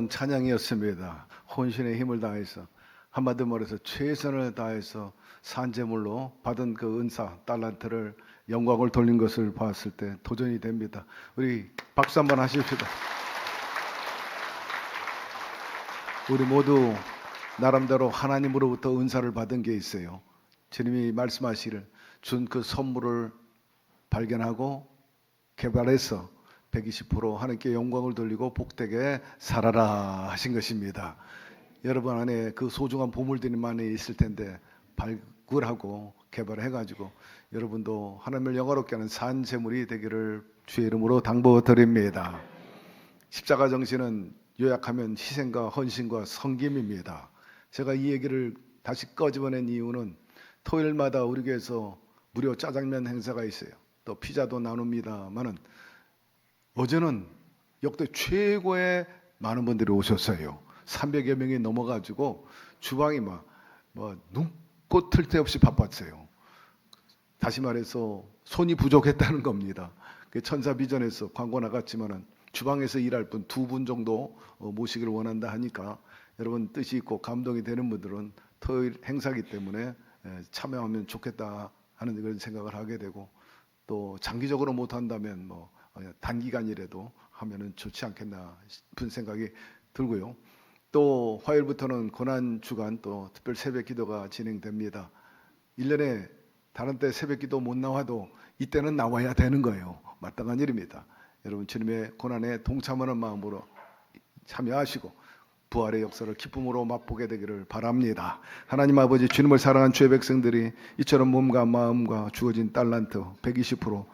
아름다운 찬양이었습니다. 혼신의 힘을 다해서, 한마디로 말해서 최선을 다해서 산제물로 받은 그 은사 달란트를 영광을 돌린 것을 봤을 때 도전이 됩니다. 우리 박수 한번 하십시다. 우리 모두 나름대로 하나님으로부터 은사를 받은 게 있어요. 주님이 말씀하시기를 준 그 선물을 발견하고 개발해서 120% 하나님께 영광을 돌리고 복되게 살아라 하신 것입니다. 여러분 안에 그 소중한 보물들이 많이 있을 텐데 발굴하고 개발해가지고 여러분도 하나님을 영화롭게 하는 산 제물이 되기를 주의 이름으로 당부드립니다. 십자가 정신은 요약하면 희생과 헌신과 섬김입니다. 제가 이 얘기를 다시 꺼집어낸 이유는 토요일마다 우리 교회에서 무료 짜장면 행사가 있어요. 또 피자도 나눕니다만은 어제는 역대 최고의 많은 분들이 오셨어요. 300여 명이 넘어가지고 주방이 눈꽃 틀 데 없이 바빴어요. 다시 말해서 손이 부족했다는 겁니다. 천사 비전에서 광고 나갔지만은 주방에서 일할 분 2분 정도 모시기를 원한다 하니까 여러분 뜻이 있고 감동이 되는 분들은 토요일 행사기 때문에 참여하면 좋겠다 하는 그런 생각을 하게 되고, 또 장기적으로 못 한다면 단기간이라도 하면은 좋지 않겠나 싶은 생각이 들고요. 또 화요일부터는 고난 주간 또 특별 새벽 기도가 진행됩니다. 1년에 다른 때 새벽 기도 못 나와도 이때는 나와야 되는 거예요. 마땅한 일입니다. 여러분 주님의 고난에 동참하는 마음으로 참여하시고 부활의 역사를 기쁨으로 맛보게 되기를 바랍니다. 하나님 아버지, 주님을 사랑한 주의 백성들이 이처럼 몸과 마음과 주어진 달란트 120%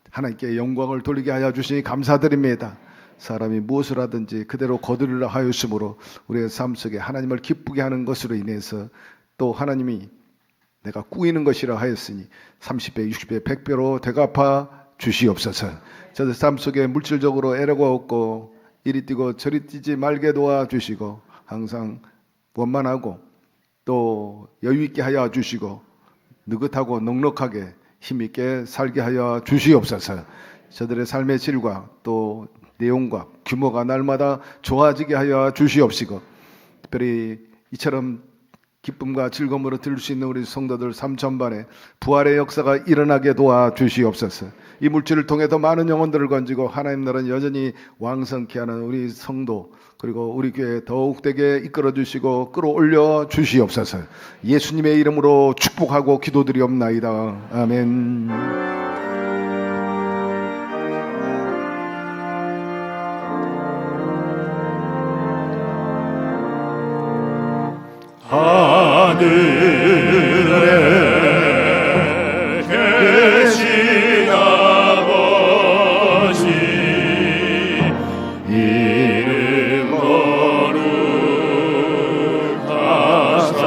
하나님께 영광을 돌리게 하여 주시니 감사드립니다. 사람이 무엇을 하든지 그대로 거두리라 하였으므로 우리의 삶 속에 하나님을 기쁘게 하는 것으로 인해서 또 하나님이 내가 꾸이는 것이라 하였으니 30배, 60배, 100배로 되갚아 주시옵소서. 저들 삶 속에 물질적으로 애로가 없고 이리 뛰고 저리 뛰지 말게 도와주시고 항상 원만하고 또 여유 있게 하여 주시고 느긋하고 넉넉하게 힘있게 살게 하여 주시옵소서. 저들의 삶의 질과 또 내용과 규모가 날마다 좋아지게 하여 주시옵시고, 특별히 이처럼 기쁨과 즐거움으로 들을 수 있는 우리 성도들 삶 전반에 부활의 역사가 일어나게 도와주시옵소서. 이 물질을 통해 더 많은 영혼들을 건지고 하나님 나라는 여전히 왕성케 하는 우리 성도 그리고 우리 교회 더욱되게 이끌어 주시고 끌어올려 주시옵소서. 예수님의 이름으로 축복하고 기도드리옵나이다. 아멘. 하늘에 계신 아버지 이름 거룩하사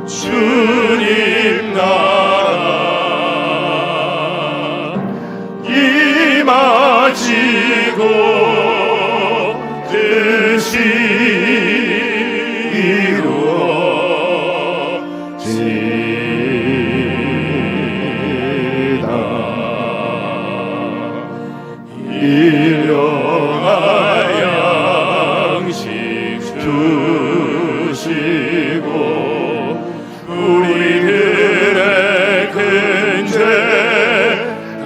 주님 나라 임하시고 뜻이 일용할 양식 주시고 우리들의 큰 죄 다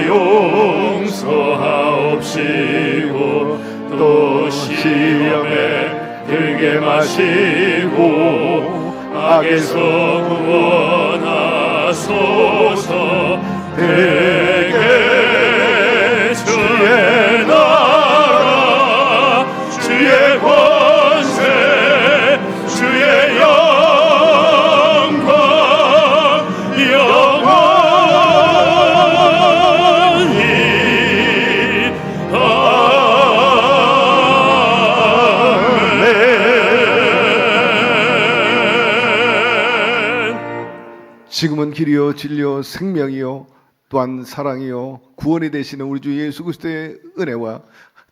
용서하옵시고 또 시험에 들게 마시고 악에서 구원하소서. 대개 주의 나라 주의 권세 주의 영광 영원히 아멘. 지금은 길이요 진리요 생명이요 또한 사랑이요 구원이 되시는 우리 주 예수 그리스도의 은혜와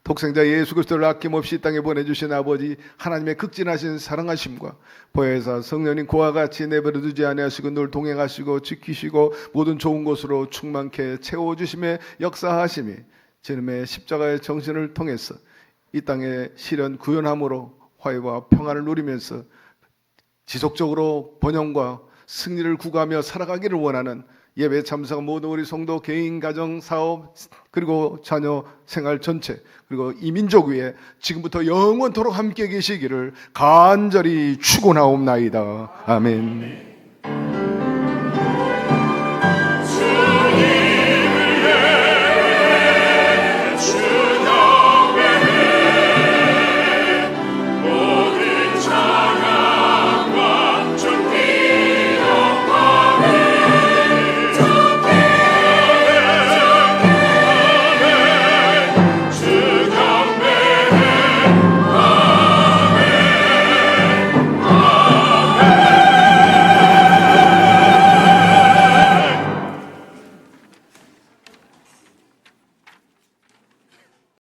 독생자 예수 그리스도를 아낌없이 이 땅에 보내주신 아버지 하나님의 극진하신 사랑하심과 보혜사 성령님 그와 같이 내버려 두지 아니하시고 늘 동행하시고 지키시고 모든 좋은 것으로 충만케 채워주심에 역사하심이 주님의 십자가의 정신을 통해서 이 땅의 시련 구현함으로 화해와 평안을 누리면서 지속적으로 번영과 승리를 구가하며 살아가기를 원하는 예배 참석한 모든 우리 성도 개인, 가정, 사업 그리고 자녀 생활 전체 그리고 이 민족 위에 지금부터 영원토록 함께 계시기를 간절히 축원하옵나이다. 아멘.